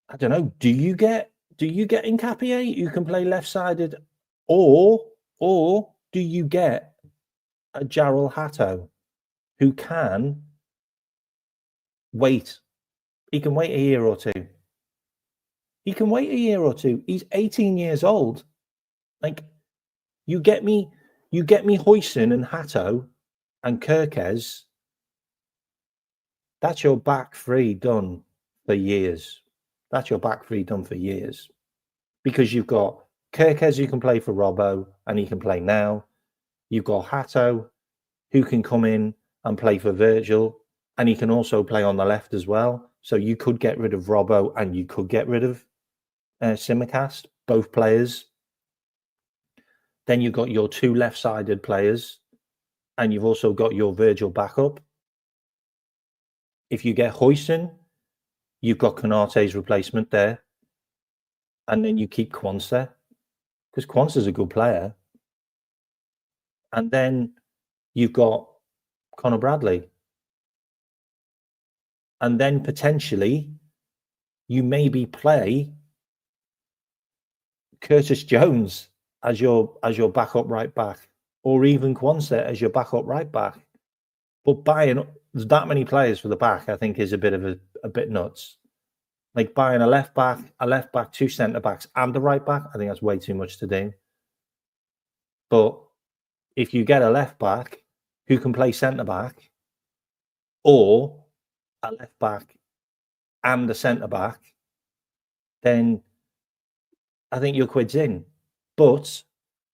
I don't know. Do you get Hincapié, who can play left-sided, or do you get a Jarrell Hatto, who can wait? He can wait a year or two. He's 18 years old. Like, you get me Huijsen and Hatto and Kerkez. That's your back three done for years. Because you've got Kerkez, who can play for Robbo, and he can play now. You've got Hatto, who can come in and play for Virgil, and he can also play on the left as well. So you could get rid of Robbo, and you could get rid of Simicast, both players. Then you've got your two left-sided players, and you've also got your Virgil backup. If you get Huijsen, you've got Konate's replacement there. And then you keep Quansah, because Quansah's a good player. And then you've got Conor Bradley. And then potentially you maybe play Curtis Jones as your backup right back, or even Quansah as your backup right back. But buying that many players for the back, I think, is a bit nuts. Like, buying a left back, two centre backs, and a right back, I think that's way too much to do. But if you get a left back who can play centre back, or a left back and a centre back, then I think your quid's in. But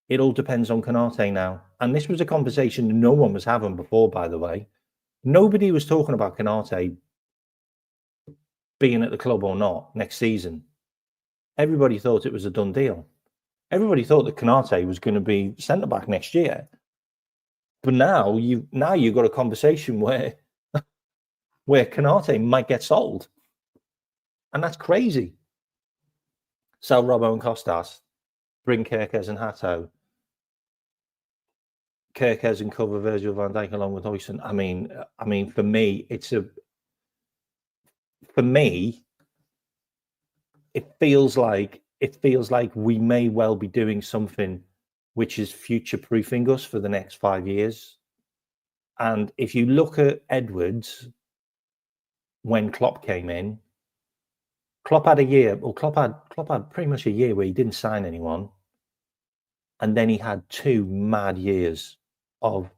it all depends on Konate now. And this was a conversation no one was having before, by the way. Nobody was talking about Konate being at the club or not next season. Everybody thought it was a done deal. Everybody thought that Konate was going to be centre back next year. But now you've got a conversation where Konate might get sold, and that's crazy. Sell Robbo and Costas, bring Kerkez and Hatto, Kerkez and cover Virgil van Dijk along with Huijsen. I mean, for me, it feels like we may well be doing something which is future-proofing us for the next 5 years. And if you look at Edwards, when Klopp came in, Klopp had a year. Well, Klopp had pretty much a year where he didn't sign anyone, and then he had 2 mad years of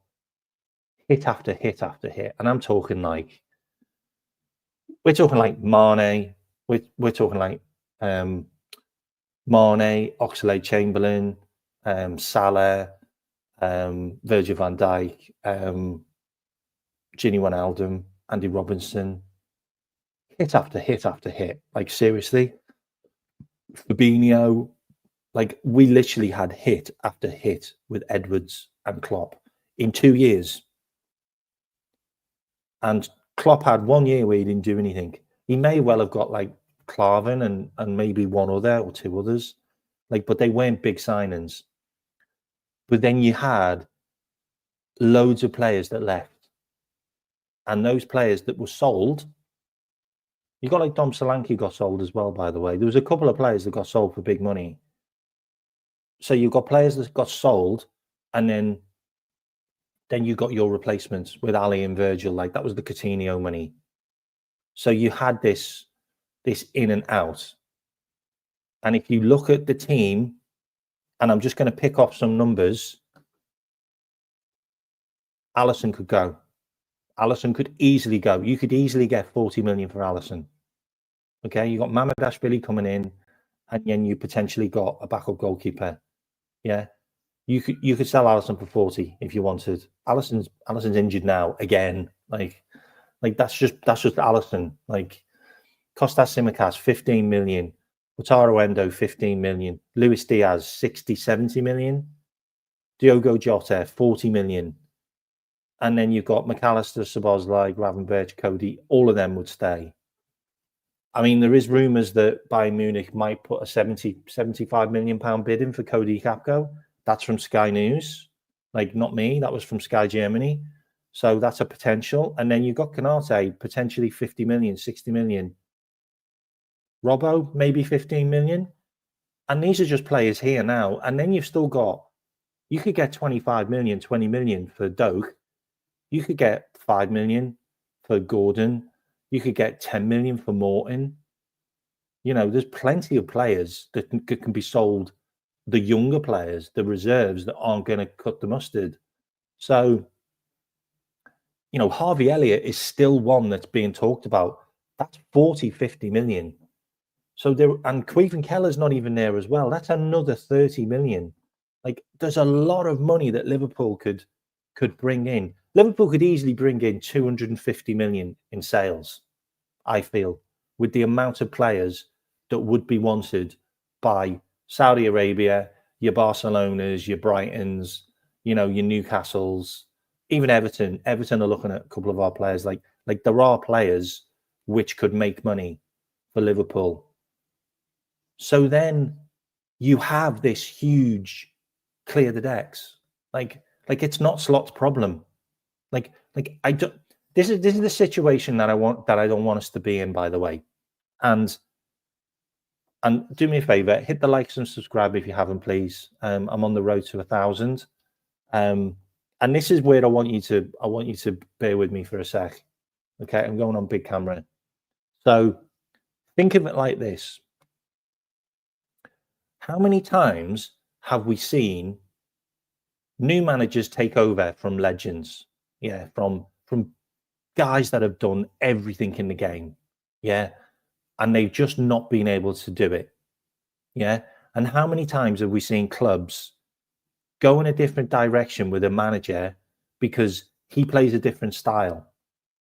hit after hit after hit. And I'm talking like, we're talking like Mane, we're talking like Mane, Oxlade-Chamberlain, Salah, Virgil van Dijk, Gini Wijnaldum, Andy Robinson, hit after hit after hit. Like, seriously, Fabinho, like, we literally had hit after hit with Edwards and Klopp in 2 years. And Klopp had 1 year where he didn't do anything. He may well have got like Klavan and maybe one other or two others, like, but they weren't big signings. But then you had loads of players that left, and those players that were sold, you got like Dom Solanke got sold as well, by the way. There was a couple of players that got sold for big money. So you've got players that got sold, and then you got your replacements with Ali and Virgil. Like, that was the Coutinho money. So you had this in and out. And if you look at the team, and I'm just going to pick off some numbers, Alisson could go. Alisson could easily go. You could easily get 40 million for Alisson. Okay, you got Mamardashvili coming in, and then you potentially got a backup goalkeeper. Yeah, you could sell Alisson for 40 if you wanted. Alisson's injured now again. Like that's just Alisson. Like, Kostas Tsimikas, 15 million. Wataru Endo, 15 million. Luis Diaz, 60, 70 million. Diogo Jota, 40 million. And then you've got McAllister, Szoboszlai, Gravenberch, Cody. All of them would stay. I mean, there is rumours that Bayern Munich might put a 75 million pound bid in for Cody Gakpo. That's from Sky News. Like, not me. That was from Sky Germany. So that's a potential. And then you've got Konate, potentially 50 million, 60 million. Robbo, maybe 15 million. And these are just players here now. And then you've still got, you could get 25 million, 20 million for Doak. You could get 5 million for Gordon. You could get 10 million for Morton. You know, there's plenty of players that can be sold, the younger players, the reserves that aren't going to cut the mustard. So, you know, Harvey Elliott is still one that's being talked about. That's 40, 50 million. So there, and Queven Keller's not even there as well. That's another 30 million. Like, there's a lot of money that Liverpool could bring in. Liverpool could easily bring in 250 million in sales, I feel, with the amount of players that would be wanted by Saudi Arabia, your Barcelonas, your Brightons, you know, your Newcastles, even Everton. Everton are looking at a couple of our players. Like there are players which could make money for Liverpool. So then you have this huge clear the decks. Like it's not Slot's problem. Like I don't. This is the situation that I don't want us to be in, by the way. And do me a favor, hit the likes and subscribe if you haven't, please. I'm on the road to 1,000. And this is where I want you to bear with me for a sec. Okay, I'm going on big camera. So think of it like this. How many times have we seen new managers take over from legends? Yeah, from guys that have done everything in the game. Yeah. And they've just not been able to do it. Yeah. And how many times have we seen clubs go in a different direction with a manager because he plays a different style?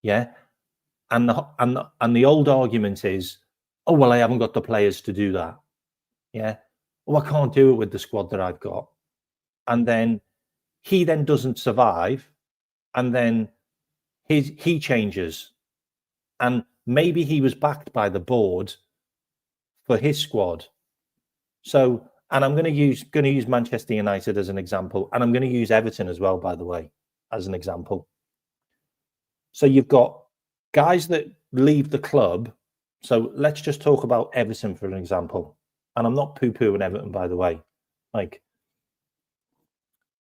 Yeah. And the old argument is, oh, well, I haven't got the players to do that. Yeah. Well, I can't do it with the squad that I've got. And then he then doesn't survive. And then he changes. And maybe he was backed by the board for his squad. So, and I'm going to use Manchester United as an example, and I'm going to use Everton as well, by the way, as an example. So you've got guys that leave the club. So let's just talk about Everton for an example. And I'm not poo-pooing Everton, by the way. Like,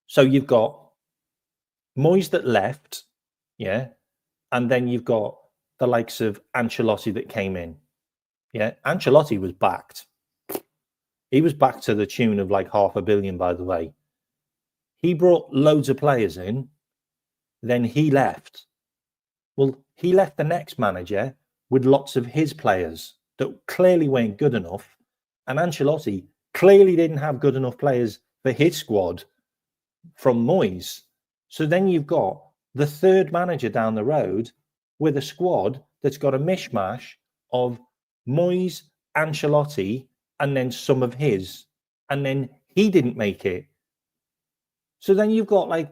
so you've got Moyes that left, yeah, and then you've got the likes of Ancelotti that came in. Yeah, Ancelotti was backed. He was back to the tune of like 500 million, by the way. He brought loads of players in, then he left. Well, he left the next manager with lots of his players that clearly weren't good enough. And Ancelotti clearly didn't have good enough players for his squad from Moyes. So then you've got the third manager down the road with a squad that's got a mishmash of Moyes, Ancelotti, and then some of his. And then he didn't make it. So then you've got like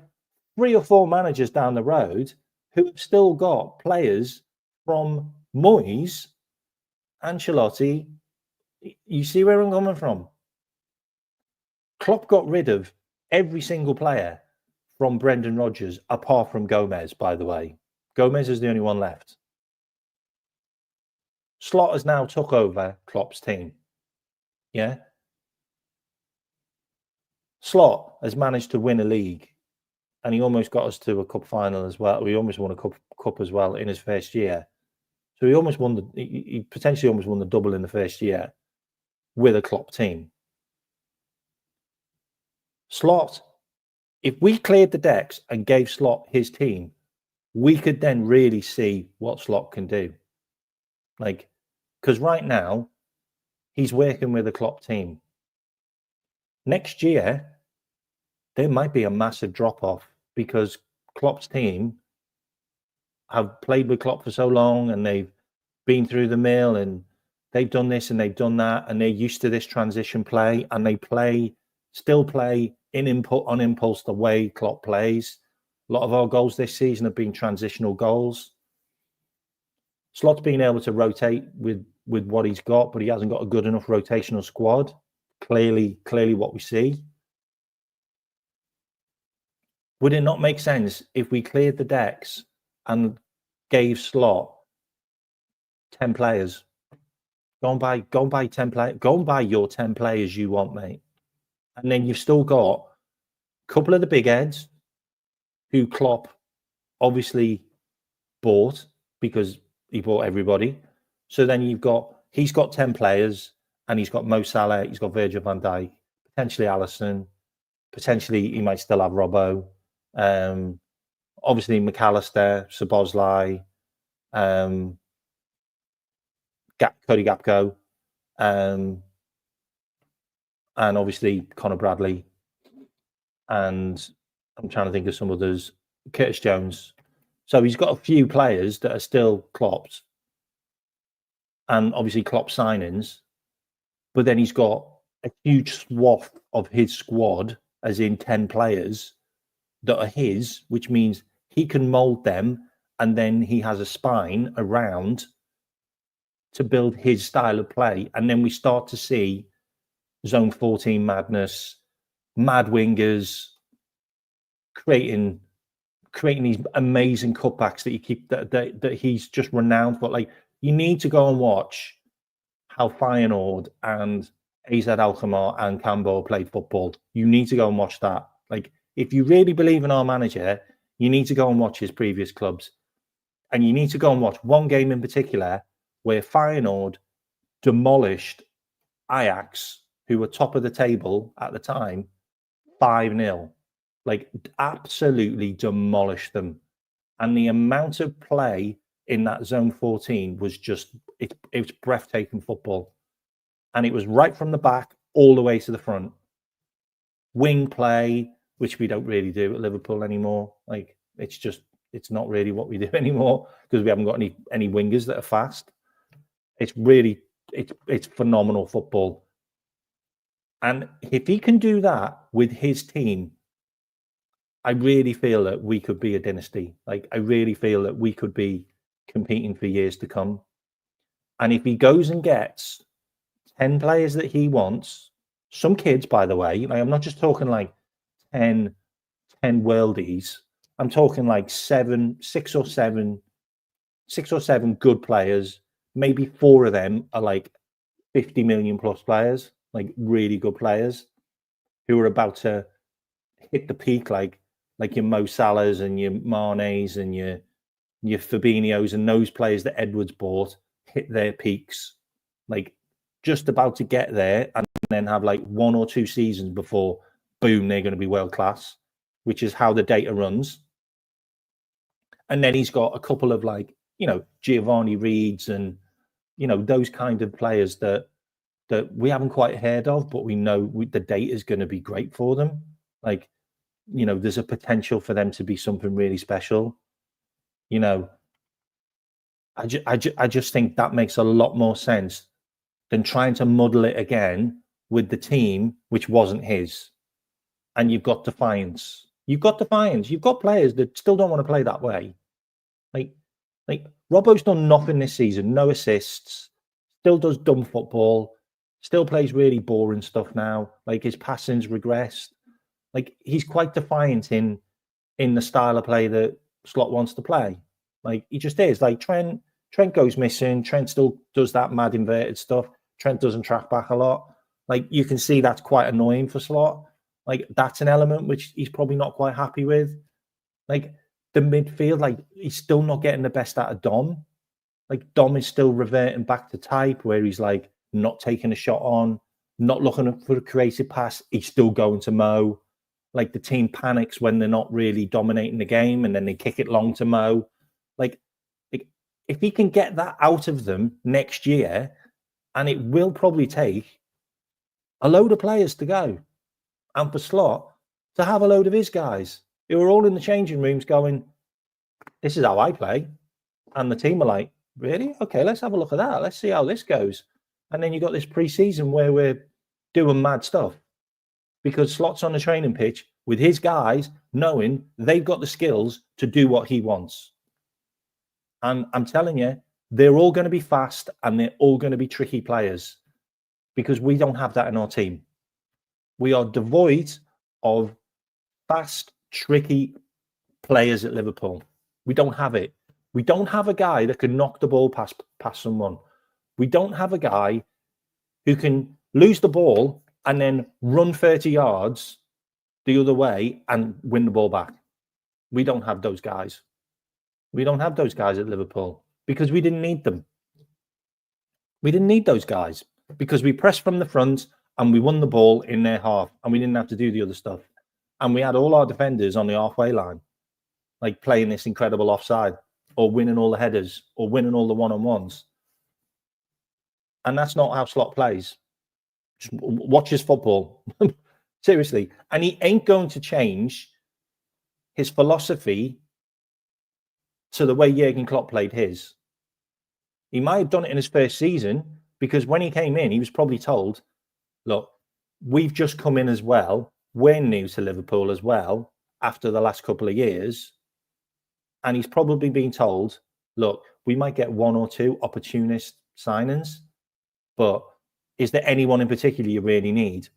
3 or 4 managers down the road who have still got players from Moyes, Ancelotti. You see where I'm coming from? Klopp got rid of every single player from Brendan Rodgers, apart from Gomez, by the way. Gomez is the only one left. Slot has now took over Klopp's team. Yeah. Slot has managed to win a league, and he almost got us to a cup final as well. We almost won a cup as well in his first year. So he almost won he potentially almost won the double in the first year with a Klopp team. Slot, if we cleared the decks and gave Slot his team, we could then really see what Slot can do. Like, because right now he's working with a Klopp team. Next year, there might be a massive drop-off because Klopp's team have played with Klopp for so long and they've been through the mill and they've done this and they've done that and they're used to this transition play and they still play on impulse the way Klopp plays. A lot of our goals this season have been transitional goals. Slot's been able to rotate with what he's got, but he hasn't got a good enough rotational squad. Clearly what we see. Would it not make sense if we cleared the decks and gave Slot 10 players? Go and buy 10 players. Go and buy your 10 players you want, mate. And then you've still got a couple of the big heads who Klopp obviously bought because he bought everybody. So then he's got 10 players and he's got Mo Salah, he's got Virgil van Dijk, potentially Alisson, potentially he might still have Robbo. Obviously McAllister, Szoboszlai, Cody Gakpo, and obviously Conor Bradley, and I'm trying to think of some others, Curtis Jones. So he's got a few players that are still Klopp's, and obviously Klopp signings, but then he's got a huge swath of his squad, as in 10 players that are his, which means he can mold them, and then he has a spine around to build his style of play. And then we start to see zone 14 madness, mad wingers creating these amazing cutbacks that you keep that he's just renowned for. Like, you need to go and watch how Feyenoord and AZ Alkmaar and Cambo played football. You need to go and watch that. Like, if you really believe in our manager, you need to go and watch his previous clubs. And you need to go and watch one game in particular where Feyenoord demolished Ajax, who were top of the table at the time, 5-0. Like, absolutely demolished them. And the amount of play in that zone 14 was just, it was breathtaking football. And it was right from the back all the way to the front. Wing play, which we don't really do at Liverpool anymore. Like, it's not really what we do anymore because we haven't got any wingers that are fast. It's really, it's phenomenal football. And if he can do that with his team, I really feel that we could be a dynasty. Like, I really feel that we could be competing for years to come. And if he goes and gets 10 players that he wants, some kids, by the way, like, I'm not just talking like 10 worldies. I'm talking like 6 or 7 good players. Maybe 4 of them are like 50 million plus players, like really good players who are about to hit the peak, like your Mo Salahs and your Manes and your Fabinhos and those players that Edwards bought hit their peaks, like just about to get there, and then have like 1 or 2 seasons before, boom, they're going to be world class. which is how the data runs. And then he's got a couple of Giovanni Reeds and, those kind of players that we haven't quite heard of, but we know the data is going to be great for them. There's a potential for them to be something really special. I just think that makes a lot more sense than trying to muddle it again with the team, which wasn't his. And you've got defiance. You've got players that still don't want to play that way. Like Robbo's done nothing this season, no assists, still does dumb football, still plays really boring stuff now. Like his passing's regressed. Like he's quite defiant in the style of play that Slot wants to play. Like he just is. Like Trent goes missing. Trent still does that mad inverted stuff. Trent doesn't track back a lot. Like you can see that's quite annoying for Slot. Like that's an element which he's probably not quite happy with. Like the midfield, like he's still not getting the best out of Dom. Like Dom is still reverting back to type where he's like not taking a shot on, not looking for a creative pass. He's still going to Mo. Like the team panics when they're not really dominating the game and then they kick it long to Mo. Like if he can get that out of them next year, and it will probably take a load of players to go, and for Slot to have a load of his guys who are all in the changing rooms going, this is how I play. And the team are like, really? Okay, let's have a look at that. Let's see how this goes. And then you got this pre-season where we're doing mad stuff because Slot's on the training pitch with his guys knowing they've got the skills to do what he wants. And I'm telling you, they're all going to be fast and they're all going to be tricky players because we don't have that in our team. We are devoid of fast, tricky players at Liverpool. We don't have it. We don't have a guy that can knock the ball past someone. We don't have a guy who can lose the ball and then run 30 yards the other way and win the ball back. We don't have those guys. We don't have those guys at Liverpool because we didn't need them. We didn't need those guys because we pressed from the front and we won the ball in their half and we didn't have to do the other stuff. And we had all our defenders on the halfway line, like playing this incredible offside or winning all the headers or winning all the one-on-ones. And that's not how Slot plays. Just watch his football. Seriously. And he ain't going to change his philosophy to the way Jurgen Klopp played his. He might have done it in his first season because when he came in, he was probably told, look, we've just come in as well. We're new to Liverpool as well after the last couple of years. And he's probably been told, look, we might get one or two opportunist signings, but is there anyone in particular you really need?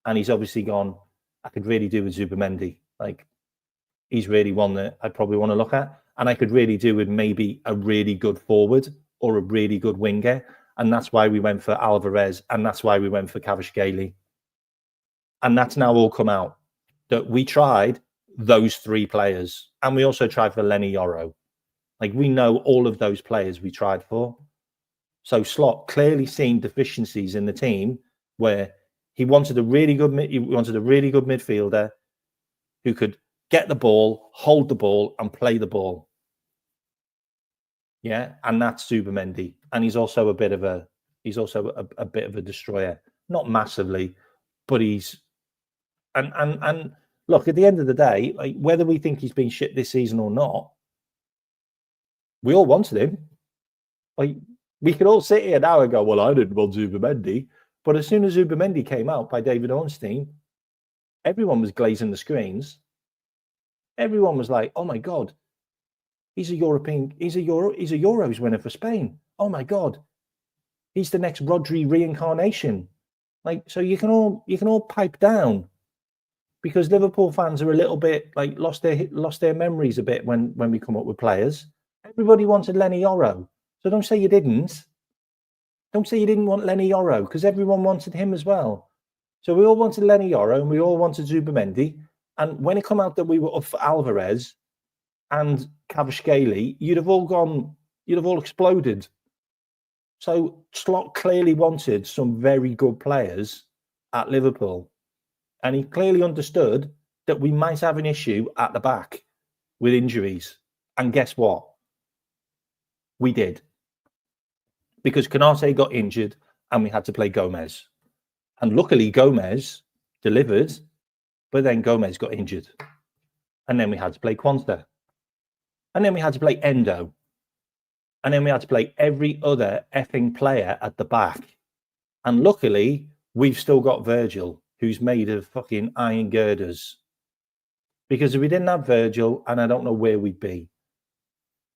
And he's obviously gone, I could really do with Zubimendi. Like, he's really one that I probably want to look at. And I could really do with maybe a really good forward or a really good winger. And that's why we went for Alvarez. And that's why we went for Kvaratskhelia. And that's now all come out that we tried those three players. And we also tried for Lenny Yoro. Like, we know all of those players we tried for. So Slot clearly seen deficiencies in the team where he wanted a really good midfielder who could get the ball, hold the ball, and play the ball. Yeah, and that's Zubimendi. And he's also a bit of a destroyer. Not massively, but he's and look, at the end of the day, like whether we think he's been shit this season or not, we all wanted him. Like, we could all sit here now and go, well, I didn't want Zubimendi. But as soon as Zubimendi came out by David Ornstein, everyone was glazing the screens. Everyone was like, oh my God, he's a Euros winner for Spain. Oh my God. He's the next Rodri reincarnation. Like, so you can all pipe down because Liverpool fans are a little bit like lost their memories a bit when we come up with players. Everybody wanted Lenny Yoro. So don't say you didn't. Don't say you didn't want Lenny Yoro because everyone wanted him as well. So we all wanted Lenny Yoro and we all wanted Zubimendi. And when it came out that we were up for Alvarez and Kvaratskhelia, you'd have all exploded. So Slot clearly wanted some very good players at Liverpool. And he clearly understood that we might have an issue at the back with injuries. And guess what? We did. Because Konate got injured and we had to play Gomez. And luckily, Gomez delivered, but then Gomez got injured. And then we had to play Konate. And then we had to play Endo. And then we had to play every other effing player at the back. And luckily, we've still got Virgil, who's made of fucking iron girders. Because if we didn't have Virgil, and I don't know where we'd be.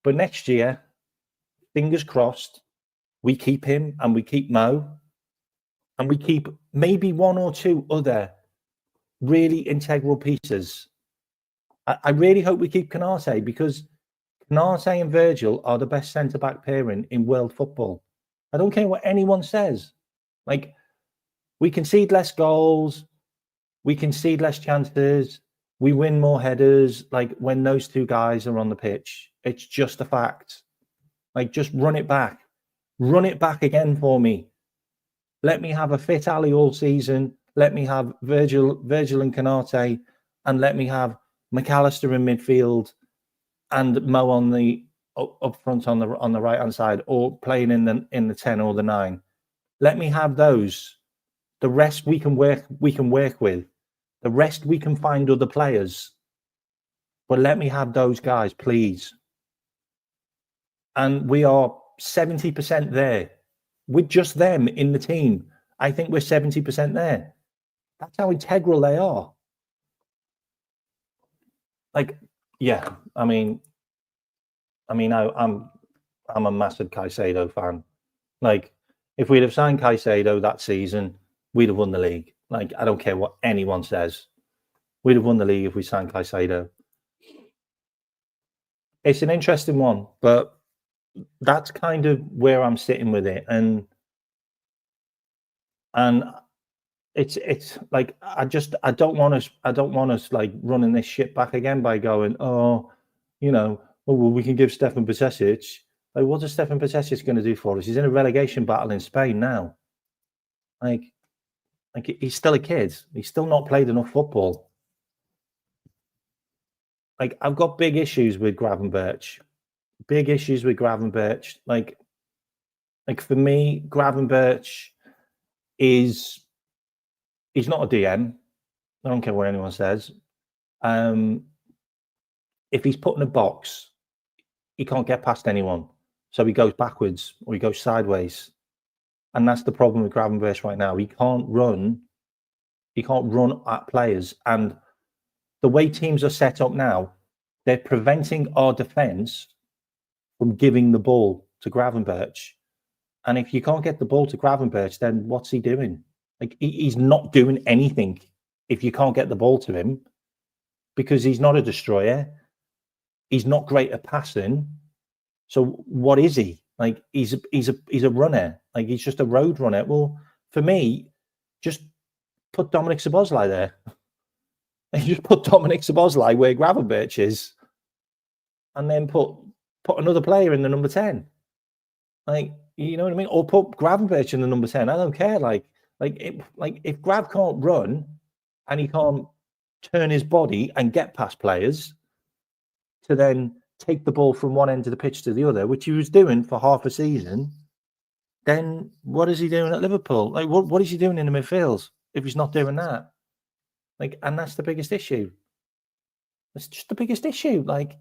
But next year, fingers crossed, we keep him and we keep Mo. And we keep maybe one or two other really integral pieces. I really hope we keep Konate, because Konate and Virgil are the best centre-back pairing in world football. I don't care what anyone says. Like, we concede less goals, we concede less chances, we win more headers. Like, when those two guys are on the pitch, it's just a fact. Like, just run it back. Run it back again for me. Let me have a fit Ali all season. Let me have Virgil and Konate, and let me have McAllister in midfield and Mo on the up front on the right hand side, or playing in the 10 or the 9. Let me have those. The rest we can work with. The rest we can find other players. But let me have those guys, please. And we are 70% there. With just them in the team, I think we're 70% there. That's how integral they are. Like, yeah, I'm a massive Caicedo fan. Like, if we'd have signed Caicedo that season, we'd have won the league. Like, I don't care what anyone says. We'd have won the league if we signed Caicedo. It's an interesting one, but that's kind of where I'm sitting with it. And it's like, I don't want us like running this shit back again by going, oh, well, we can give Stefan Bacesic. Like, what is Stefan Bacesic going to do for us? He's in a relegation battle in Spain now. Like he's still a kid. He's still not played enough football. Like, I've got big issues with Gravenberch. Big issues with Gravenberch. Like for me, Gravenberch he's not a DM. I don't care what anyone says. If he's put in a box, he can't get past anyone. So he goes backwards or he goes sideways. And that's the problem with Gravenberch right now. He can't run at players. And the way teams are set up now, they're preventing our defence from giving the ball to Gravenberch. And if you can't get the ball to Gravenberch, then what's he doing? Like, he's not doing anything if you can't get the ball to him, because he's not a destroyer. He's not great at passing. So what is he? Like, he's a runner. Like, he's just a road runner. Well, for me, just put Dominic Szoboszlai there. And just put Dominic Szoboszlai where Gravenberch is, and then put another player in the number 10. Like, you know what I mean? Or put Gravenberch in the number 10. I don't care. Like if Grav can't run and he can't turn his body and get past players to then take the ball from one end of the pitch to the other, which he was doing for half a season, then what is he doing at Liverpool? Like, what is he doing in the midfield if he's not doing that? Like, and that's the biggest issue. It's just the biggest issue. And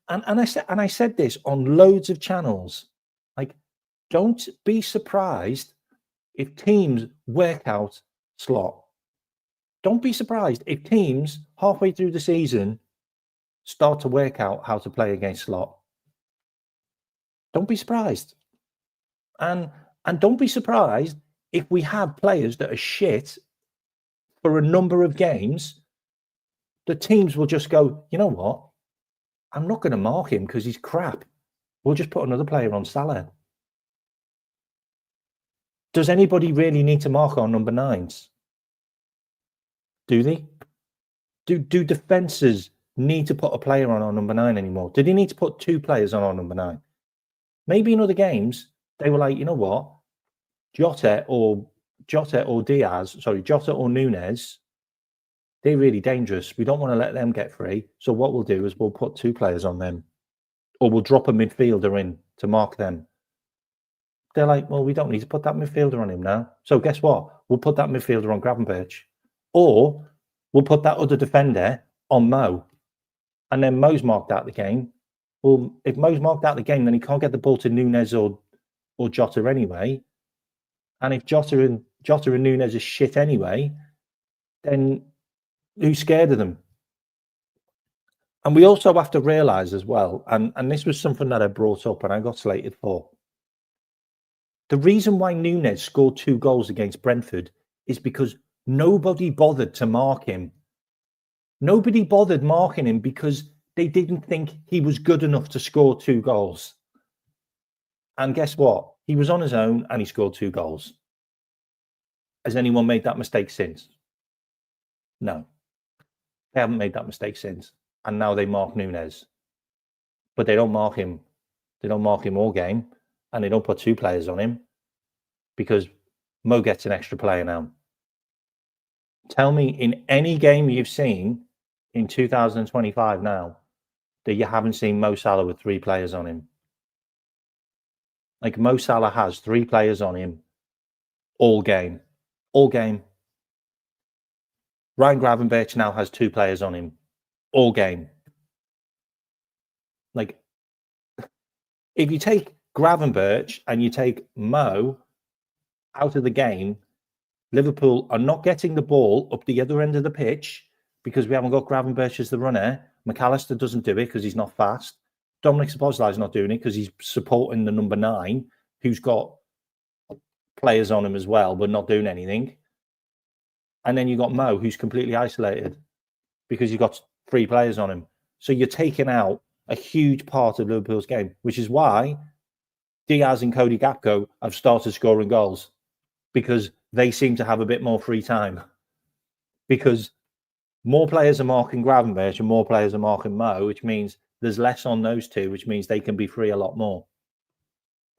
I said this on loads of channels. Like, don't be surprised if teams work out Slot. Don't be surprised if teams halfway through the season start to work out how to play against Slot. Don't be surprised. And don't be surprised if we have players that are shit for a number of games. The teams will just go, you know what? I'm not going to mark him because he's crap. We'll just put another player on Salah. Does anybody really need to mark our number 9s? Do they? Do defences need to put a player on our number 9 anymore? Did he need to put 2 players on our number 9? Maybe in other games, they were like, you know what? Jota or Nunez they're really dangerous. We don't want to let them get free. So what we'll do is we'll put 2 players on them, or we'll drop a midfielder in to mark them. They're like, well, we don't need to put that midfielder on him now. So guess what? We'll put that midfielder on Gravenberch, or we'll put that other defender on Mo, and then Mo's marked out the game. Well, if Mo's marked out the game, then he can't get the ball to Nunez or Jota anyway. And if Jota and Nunez are shit anyway, then who's scared of them? And we also have to realise as well, and this was something that I brought up and I got slated for. The reason why Nunez scored 2 goals against Brentford is because nobody bothered to mark him. Nobody bothered marking him because they didn't think he was good enough to score 2 goals. And guess what? He was on his own and he scored 2 goals. Has anyone made that mistake since? No. They haven't made that mistake since. And now they mark Nunez. But they don't mark him. They don't mark him all game. And they don't put 2 players on him because Mo gets an extra player now. Tell me in any game you've seen in 2025 now that you haven't seen Mo Salah with 3 players on him. Like Mo Salah has 3 players on him all game. All game. Ryan Gravenberch now has 2 players on him all game. Like, if you take Gravenberch and you take Mo out of the game, Liverpool are not getting the ball up the other end of the pitch because we haven't got Gravenberch as the runner. McAllister doesn't do it because he's not fast. Dominic Szoboszlai is not doing it because he's supporting the number 9, who's got players on him as well, but not doing anything. And then you got Mo, who's completely isolated because you've got 3 players on him. So you're taking out a huge part of Liverpool's game, which is why Diaz and Cody Gakpo have started scoring goals, because they seem to have a bit more free time. Because more players are marking Gravenberch and more players are marking Mo, which means there's less on those 2, which means they can be free a lot more.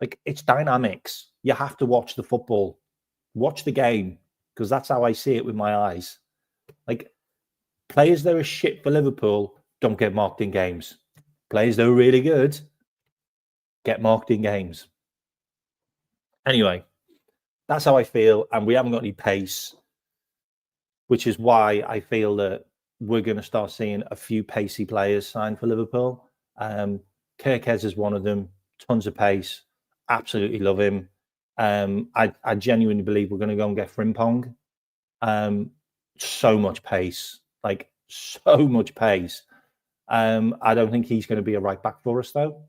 Like, it's dynamics. You have to watch the football. Watch the game, because that's how I see it with my eyes. Like, players that are shit for Liverpool don't get marked in games. Players that are really good get marked in games. Anyway, that's how I feel, and we haven't got any pace, which is why I feel that we're going to start seeing a few pacey players signed for Liverpool. Kirkez is one of them. Tons of pace. Absolutely love him. I genuinely believe we're going to go and get Frimpong. So much pace. Like, so much pace. I don't think he's going to be a right back for us, though.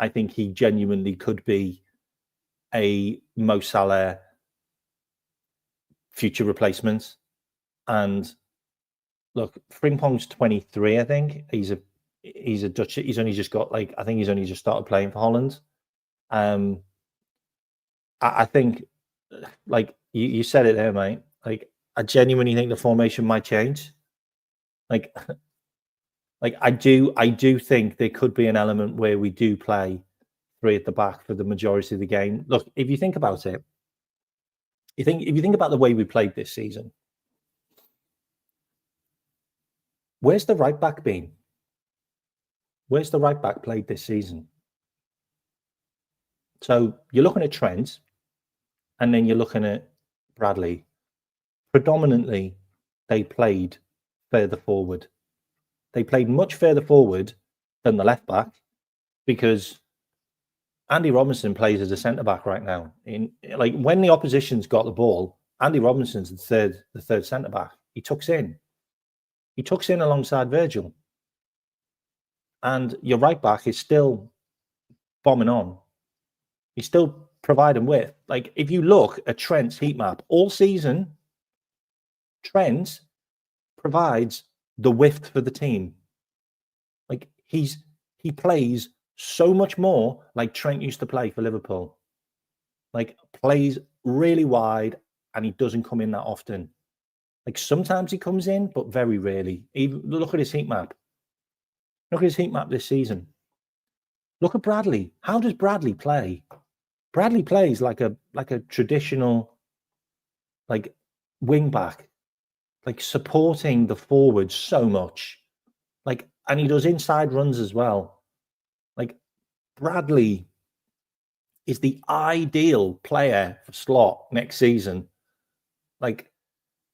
I think he genuinely could be a Mo Salah future replacement. And look, Frimpong's 23, I think. He's a Dutch. He's only just got, like, I think he's only just started playing for Holland. I think, like you said it there, mate. Like, I genuinely think the formation might change. Like I do think there could be an element where we do play 3 at the back for the majority of the game. Look, if you think about it, if you think about the way we played this season, where's the right back been? Where's the right back played this season? So you're looking at Trent, and then you're looking at Bradley. Predominantly, they played further forward. They played much further forward than the left back, because Andy Robinson plays as a centre back right now. In, like, when the opposition's got the ball, Andy Robinson's the third centre back. He tucks in. He tucks in alongside Virgil. And your right back is still bombing on. He's still providing width. Like, if you look at Trent's heat map all season, Trent provides the width for the team. Like, he plays so much more like Trent used to play for Liverpool. Like, plays really wide, and he doesn't come in that often. Like, sometimes he comes in, but very rarely. Even look at his heat map. Look at his heat map this season. Look at Bradley. How does Bradley play? Bradley plays like a traditional, like, wing back. like supporting the forwards so much. Like, and he does inside runs as well. Like, Bradley is the ideal player for slot next season. Like,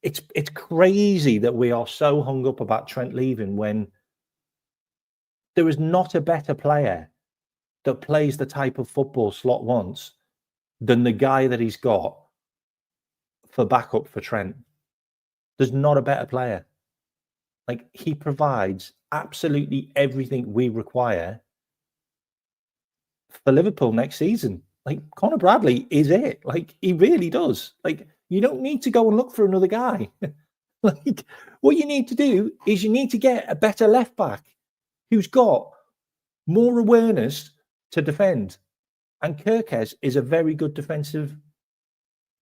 it's crazy that we are so hung up about Trent leaving when there is not a better player that plays the type of football Slot wants than the guy that he's got for backup for Trent. There's not a better player. Like, he provides absolutely everything we require for Liverpool next season. Like, Conor Bradley is it. Like, he really does. Like, you don't need to go and look for another guy. Like, what you need to do is you need to get a better left back who's got more awareness to defend. And Kirkes is a very good defensive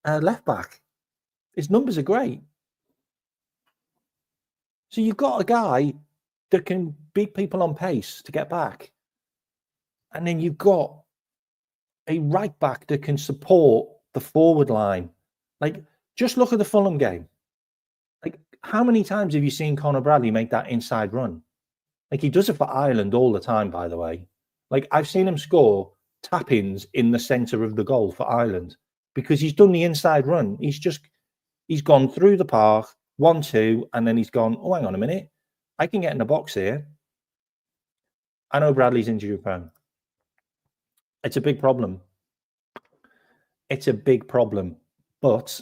left back. His numbers are great. So you've got a guy that can beat people on pace to get back. And then you've got a right back that can support the forward line. Like, just look at the Fulham game. Like, how many times have you seen Conor Bradley make that inside run? Like, he does it for Ireland all the time, by the way. Like, I've seen him score tap-ins in the centre of the goal for Ireland because he's done the inside run. He's gone through the park, 1-2, and then he's gone, oh, hang on a minute. I can get in the box here. I know Bradley's injury prone. It's a big problem. It's a big problem, but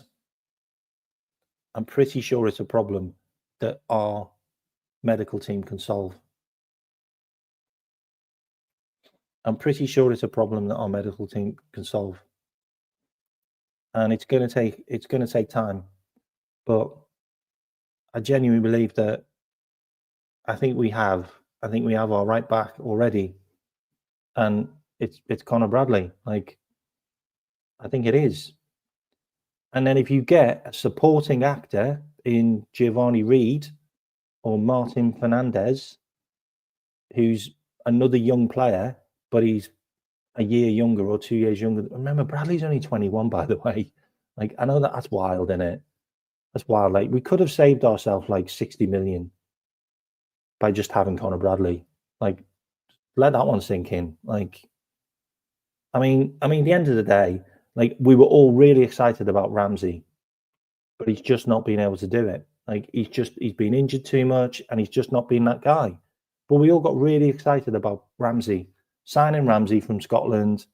I'm pretty sure it's a problem that our medical team can solve. I'm pretty sure it's a problem that our medical team can solve. And it's going to take time, but I genuinely believe that I think we have our right back already, and it's Conor Bradley. Like, I think it is. And then if you get a supporting actor in Giovanni Reid or Martin Fernandez, who's another young player, but he's a year younger or 2 years younger. Remember, Bradley's only 21, by the way. Like, I know that's wild, isn't it? That's wild. Like, we could have saved ourselves like 60 million by just having Conor Bradley. Like, let that one sink in. Like, I mean, at the end of the day, like, we were all really excited about Ramsey, but he's just not been able to do it. Like, he's been injured too much, and he's just not been that guy. But we all got really excited about Ramsey, signing Ramsey from Scotland,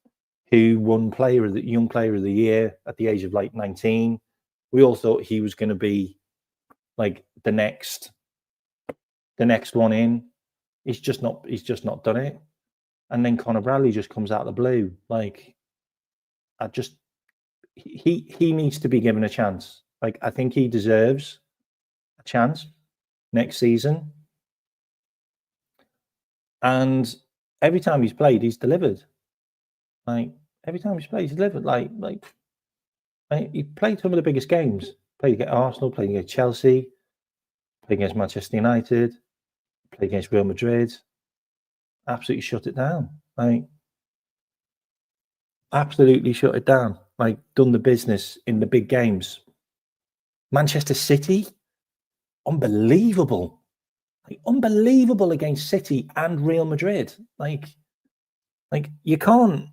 who won Young Player of the Year at the age of like 19. We all thought he was going to be like the next one in. He's just not done it. And then Conor Bradley just comes out of the blue. Like, he needs to be given a chance. Like, I think he deserves a chance next season. And every time he's played, he's delivered. Like, every time he's played, he's delivered. Like he played some of the biggest games. Played against Arsenal, played against Chelsea, played against Manchester United, played against Real Madrid. Absolutely shut it down. Like, absolutely shut it down. Like, done the business in the big games. Manchester City, unbelievable. Like, unbelievable against City and Real Madrid. Like you can't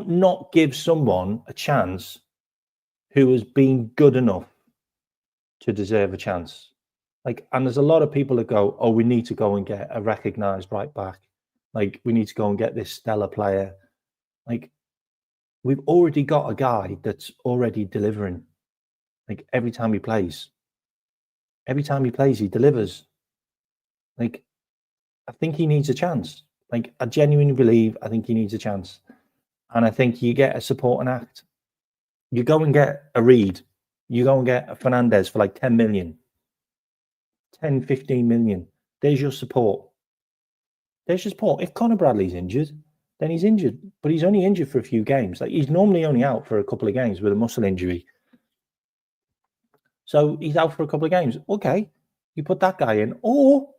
not give someone a chance who has been good enough to deserve a chance. Like, and there's a lot of people that go, oh, we need to go and get a recognised right back. Like, we need to go and get this stellar player. Like, we've already got a guy that's already delivering. Like, every time he plays, he delivers. Like, I think he needs a chance. Like, I genuinely believe I think he needs a chance. And I think you get a supporting act. You go and get a Reid. You go and get a Fernandez for like 10 million. 10, 15 million. There's your support. There's your support. If Conor Bradley's injured, then he's injured. But he's only injured for a few games. Like, he's normally only out for a couple of games with a muscle injury. So he's out for a couple of games. Okay. You put that guy in. Or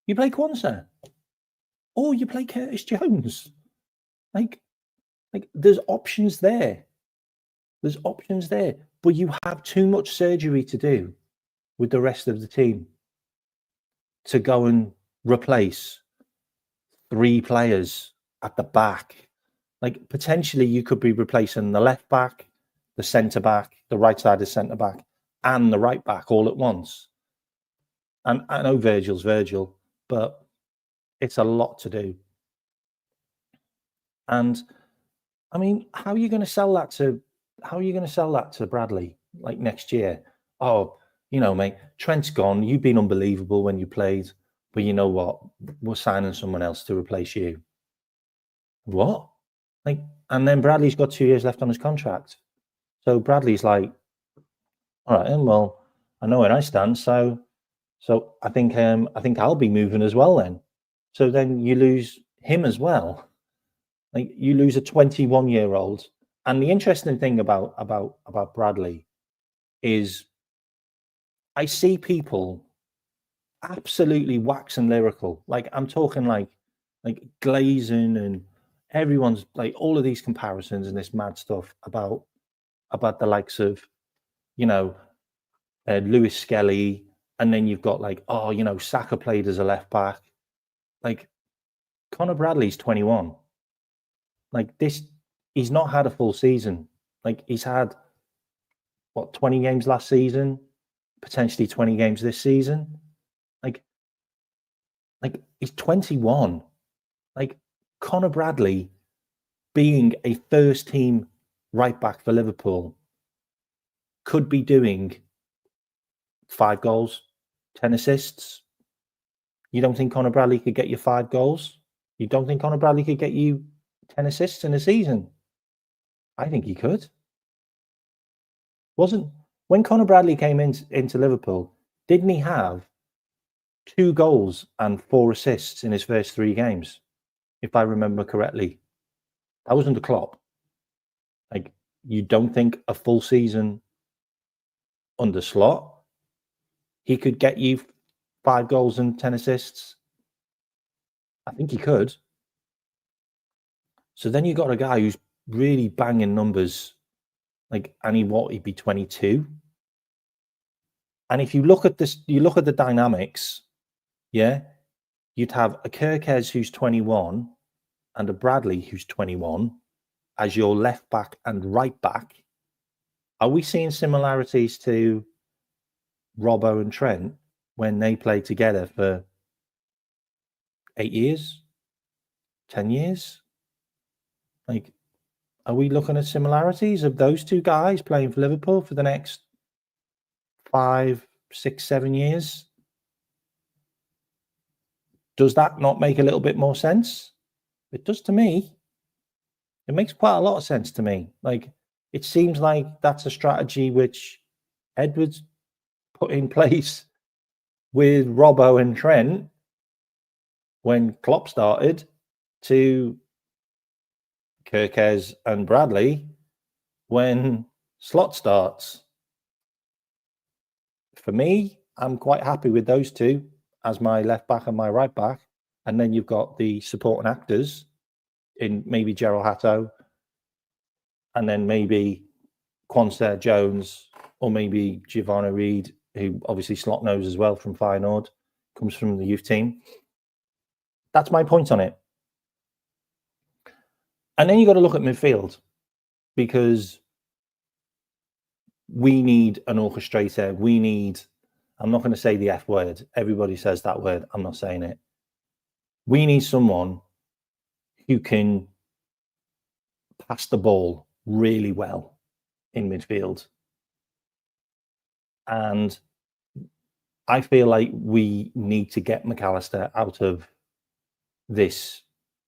you play Kwanzaa. Or you play Curtis Jones. Like there's options there. There's options there. but you have too much surgery to do with the rest of the team to go and replace 3 players at the back. Like, potentially you could be replacing the left back, the centre back, the right side of centre back, and the right back all at once. And I know Virgil's Virgil, but it's a lot to do. And I mean, how are you going to sell that to Bradley like next year? Oh, you know, mate, Trent's gone. You've been unbelievable when you played, but you know what? We're signing someone else to replace you. What? Like, and then Bradley's got 2 years left on his contract. So Bradley's like, all right, well, I know where I stand. So I think I'll be moving as well then. So then you lose him as well. Like, you lose a 21-year-old. And the interesting thing about Bradley is I see people absolutely waxing lyrical. Like, I'm talking like Glazing, and everyone's like all of these comparisons and this mad stuff about the likes of, you know, Lewis Skelly, and then you've got like, oh, you know, Saka played as a left back. Like, Connor Bradley's 21. Like, this, he's not had a full season. Like, he's had, what, 20 games last season, potentially 20 games this season. Like he's 21. Like, Connor Bradley being a first team right back for Liverpool could be doing 5 goals, 10 assists. You don't think Connor Bradley could get you 5 goals? You don't think Connor Bradley could get you 10 assists in a season? I think he could. When Connor Bradley came into Liverpool, didn't he have 2 goals and 4 assists in his first 3 games, if I remember correctly? That was under Klopp. Like, you don't think a full season under Slot, he could get you 5 goals and 10 assists? I think he could. So then you got a guy who's really banging numbers, like, and he'd be 22. And if you look at this, you look at the dynamics, yeah, you'd have a Kirkez who's 21 and a Bradley who's 21 as your left back and right back. Are we seeing similarities to Robbo and Trent when they played together for 8 years, 10 years? Like, are we looking at similarities of those 2 guys playing for Liverpool for the next 5, 6, 7 years? Does that not make a little bit more sense? It does to me. It makes quite a lot of sense to me. Like, it seems like that's a strategy which Edwards put in place with Robbo and Trent when Klopp started, to Kirkez and Bradley when Slot starts. For me, I'm quite happy with those 2 as my left back and my right back. And then you've got the supporting actors in maybe Gerald Hatto, and then maybe Quansah Jones, or maybe Giovanni Reid, who obviously Slot knows as well from Feyenoord, comes from the youth team. That's my point on it. And then you got to look at midfield, because we need an orchestrator. We need, I'm not going to say the F word. Everybody says that word. I'm not saying it. We need someone who can pass the ball really well in midfield. And I feel like we need to get McAllister out of this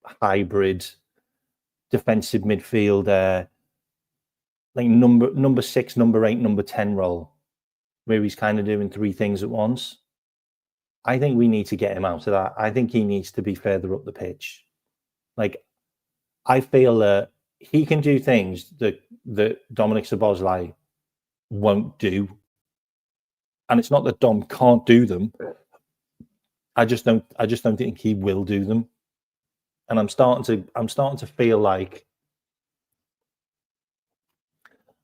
hybrid defensive midfielder, like number 6, number 8, number 10 role, where he's kind of doing 3 things at once. I think we need to get him out of that. I think he needs to be further up the pitch. Like, I feel that he can do things that Dominic Szoboszlai won't do. And it's not that Dom can't do them. I just don't think he will do them. And I'm starting to feel like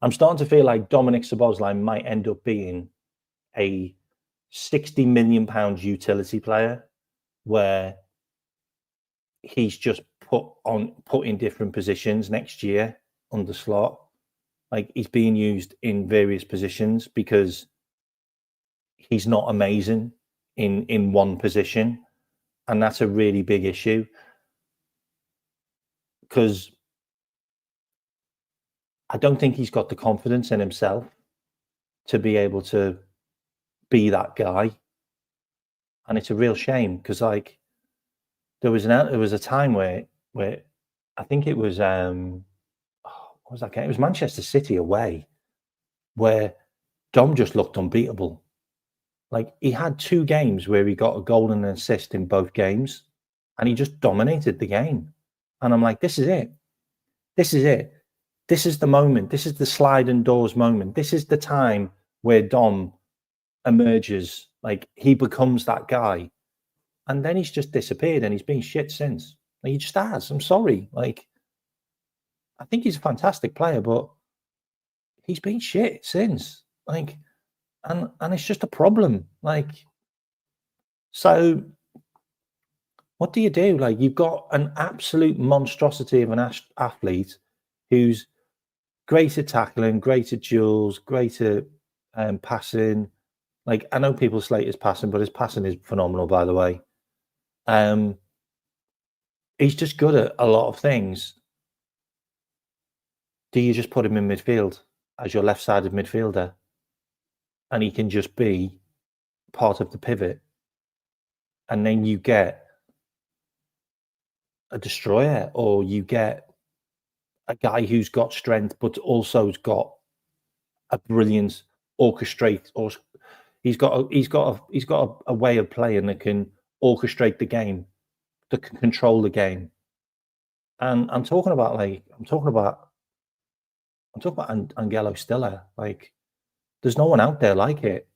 I'm starting to feel like Dominic Szoboszlai might end up being a £60 million utility player, where he's just put in different positions next year under slot. Like, he's being used in various positions because he's not amazing in one position, and that's a really big issue, because I don't think he's got the confidence in himself to be able to be that guy, and it's a real shame, because like there was a time where I think it was what was that game? It was Manchester City away, where Dom just looked unbeatable. Like, he had 2 games where he got a goal and an assist in both games, and he just dominated the game. And I'm like, this is it. This is it. This is the moment. This is the sliding doors moment. This is the time where Dom emerges. Like, he becomes that guy. And then he's just disappeared, and he's been shit since. Like, he just has. I'm sorry. Like, I think he's a fantastic player, but he's been shit since. Like, and it's just a problem. Like, so what do you do? Like, you've got an absolute monstrosity of an athlete who's great at tackling, great at duels, great at passing. Like, I know people slate his passing, but his passing is phenomenal, by the way. He's just good at a lot of things. Do you just put him in midfield as your left-sided midfielder, and he can just be part of the pivot, and then you get a destroyer, or you get a guy who's got strength but also has got a brilliant orchestrate, or he's got a way of playing that can orchestrate the game, that can control the game. And I'm talking about Angelo Stiller. Like, there's no one out there like it.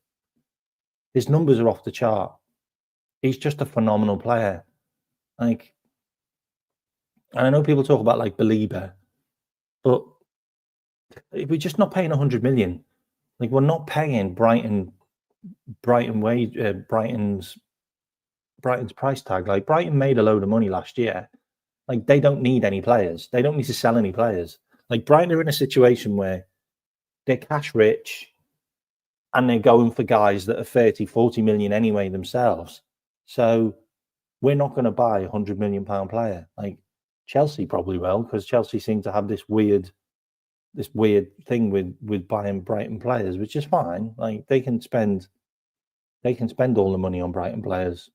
His numbers are off the chart. He's just a phenomenal player. Like, and I know people talk about like Belieber, but we're just not paying 100 million. Like, we're not paying Brighton's price tag. Like, Brighton made a load of money last year. Like, they don't need any players. They don't need to sell any players. Like, Brighton are in a situation where they're cash rich, and they're going for guys that are 30, 40 million anyway themselves. So we're not going to buy a £100 million player. Like, Chelsea probably will, because Chelsea seem to have this weird thing with buying Brighton players, which is fine. Like, they can spend all the money on Brighton players.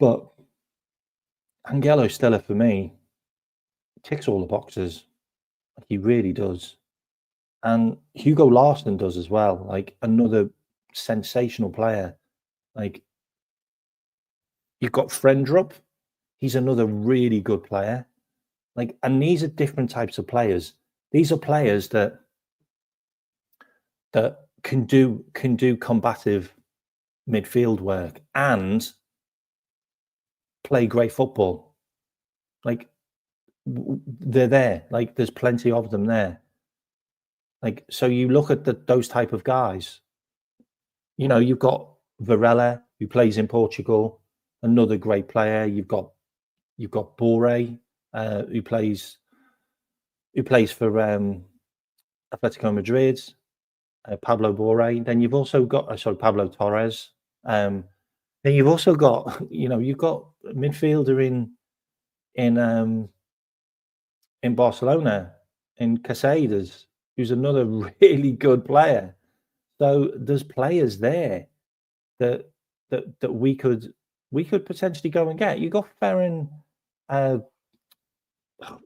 But Angelo Stiller, for me, ticks all the boxes. Like, he really does. And Hugo Larsson does as well. Like, another sensational player. Like, you've got Frendrup. He's another really good player. Like, and these are different types of players. These are players that can do combative midfield work and play great football. Like, they're there. Like, there's plenty of them there. Like, so you look at those type of guys. You know, you've got Varela, who plays in Portugal, another great player. You've got Boré, who plays for Atletico Madrid, Pablo Boré. Then you've also got Pablo Torres. Then you've also got you've got a midfielder in Barcelona, in Caceres, who's another really good player. So there's players there that we could potentially go and get. You got Ferran.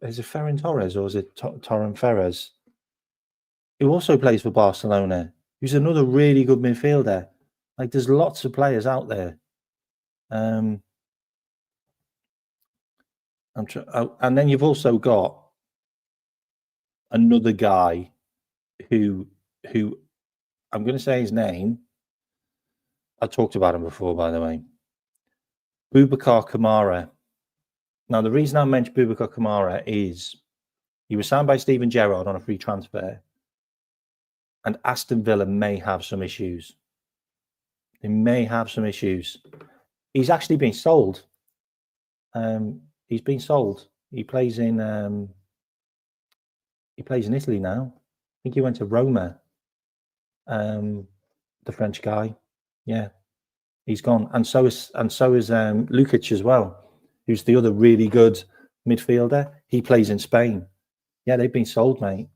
Is it Ferran Torres, or is it Torren Ferres, who also plays for Barcelona, who's another really good midfielder? Like, there's lots of players out there. And then you've also got another guy who I'm going to say his name. I talked about him before, by the way. Boubacar Kamara. Now, the reason I mentioned Boubacar Kamara is He was signed by Steven Gerrard on a free transfer, and Aston Villa may have some issues. They may have some issues. He's actually been sold. He's been sold. He plays in Italy now. I think he went to Roma. The French guy, yeah, he's gone, and so is Lukic as well, who's the other really good midfielder. He plays in Spain. Yeah, they've been sold, mate.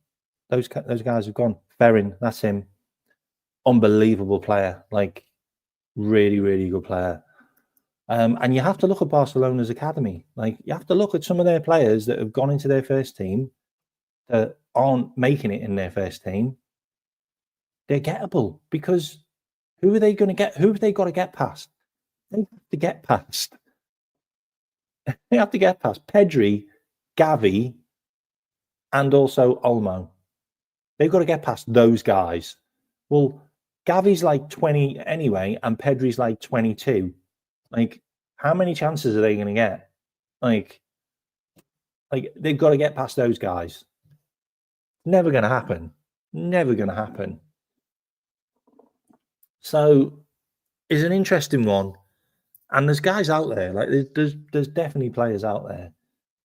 Those guys have gone. Ferrin, that's him. Unbelievable player, like really, really good player. And you have to look at Barcelona's academy. Like, you have to look at some of their players that have gone into their first team that aren't making it in their first team. They're gettable, because who are they going to get? Who have they got to get past? They have to get past. They have to get past Pedri, Gavi, and also Olmo. They've got to get past those guys. Well, Gavi's like 20 anyway, and Pedri's like 22. Like, how many chances are they going to get? Like they've got to get past those guys. Never going to happen. Never going to happen. So it's an interesting one, and there's guys out there. Like, there's definitely players out there,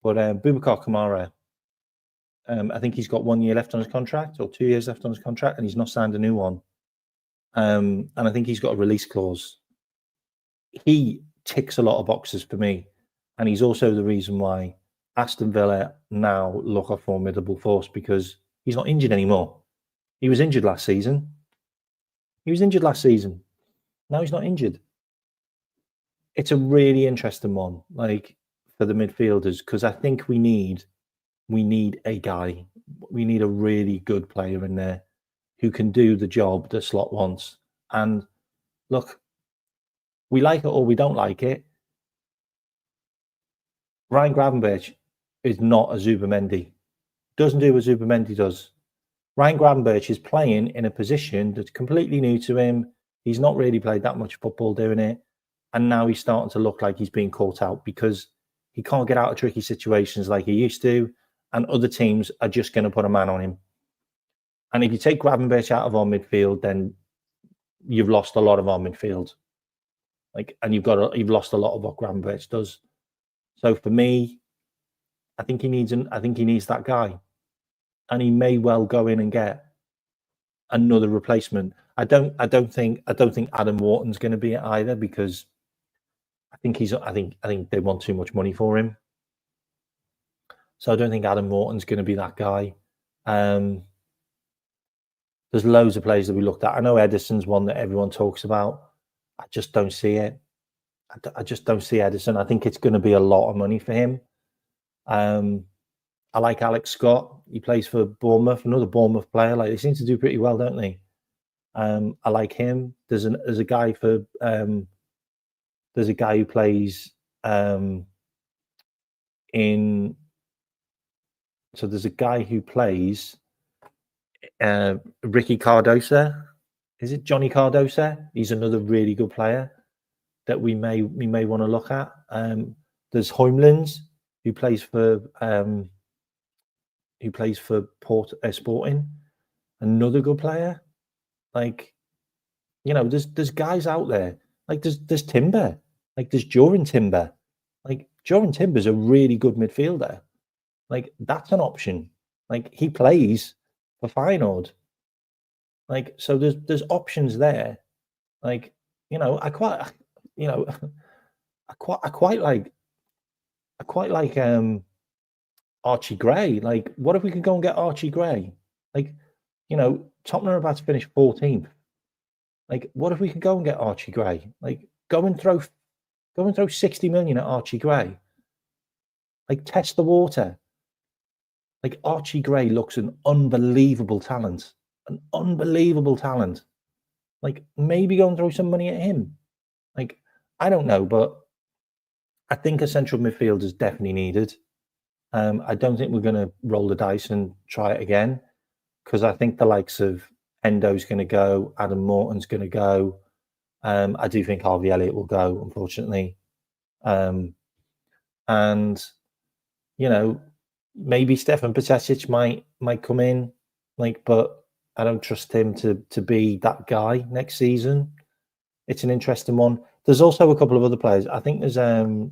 but Boubacar Kamara, I think he's got 1 year left on his contract, or 2 years left on his contract, and he's not signed a new one. And I think he's got a release clause. He ticks a lot of boxes for me, and he's also the reason why Aston Villa now look a formidable force, because he's not injured anymore. He was injured last season. Now he's not injured. It's a really interesting one, like, for the midfielders, because I think we need a guy. We need a really good player in there who can do the job that Slot wants. And look, we like it or we don't like it, Ryan Gravenberch is not a Zubimendi. Doesn't do what Zubimendi does. Ryan Gravenberch is playing in a position that's completely new to him. He's not really played that much football doing it. And now he's starting to look like he's being caught out, because he can't get out of tricky situations like he used to. And other teams are just going to put a man on him. And if you take Gravenberch out of our midfield, then you've lost a lot of our midfield. And you've lost a lot of what Gravenberch does. So for me, I think he needs that guy, and he may well go in and get another replacement. I don't think Adam Wharton's going to be it either, because I think they want too much money for him. So I don't think Adam Wharton's going to be that guy. There's loads of players that we looked at. I know Edison's one that everyone talks about. I just don't see it. I just don't see Edison. I think it's going to be a lot of money for him. I like Alex Scott. He plays for Bournemouth, another Bournemouth player. Like, they seem to do pretty well, don't they? I like him. There's a guy who plays there's a guy who plays Ricky Cardosa. Is it Johnny Cardosa? He's another really good player that we may want to look at. There's Heumlins, who plays for Sporting, another good player. There's guys out there. There's Timber. There's Joran Timber. Joran Timber's a really good midfielder. That's an option. He plays for Feyenoord. So there's options there. I quite like Archie Gray. What if we could go and get Archie Gray? Tottenham are about to finish 14th. What if we could go and get Archie Gray? Go and throw 60 million at Archie Gray. Test the water. Archie Gray looks an unbelievable talent. Maybe go and throw some money at him. I don't know, but I think a central midfielder is definitely needed. I don't think we're going to roll the dice and try it again, because I think the likes of Endo's going to go, Adam Morton's going to go. I do think Harvey Elliott will go, unfortunately. And maybe Stefan Petasic might come in, but I don't trust him to be that guy next season. It's an interesting one. There's also a couple of other players. I think there's a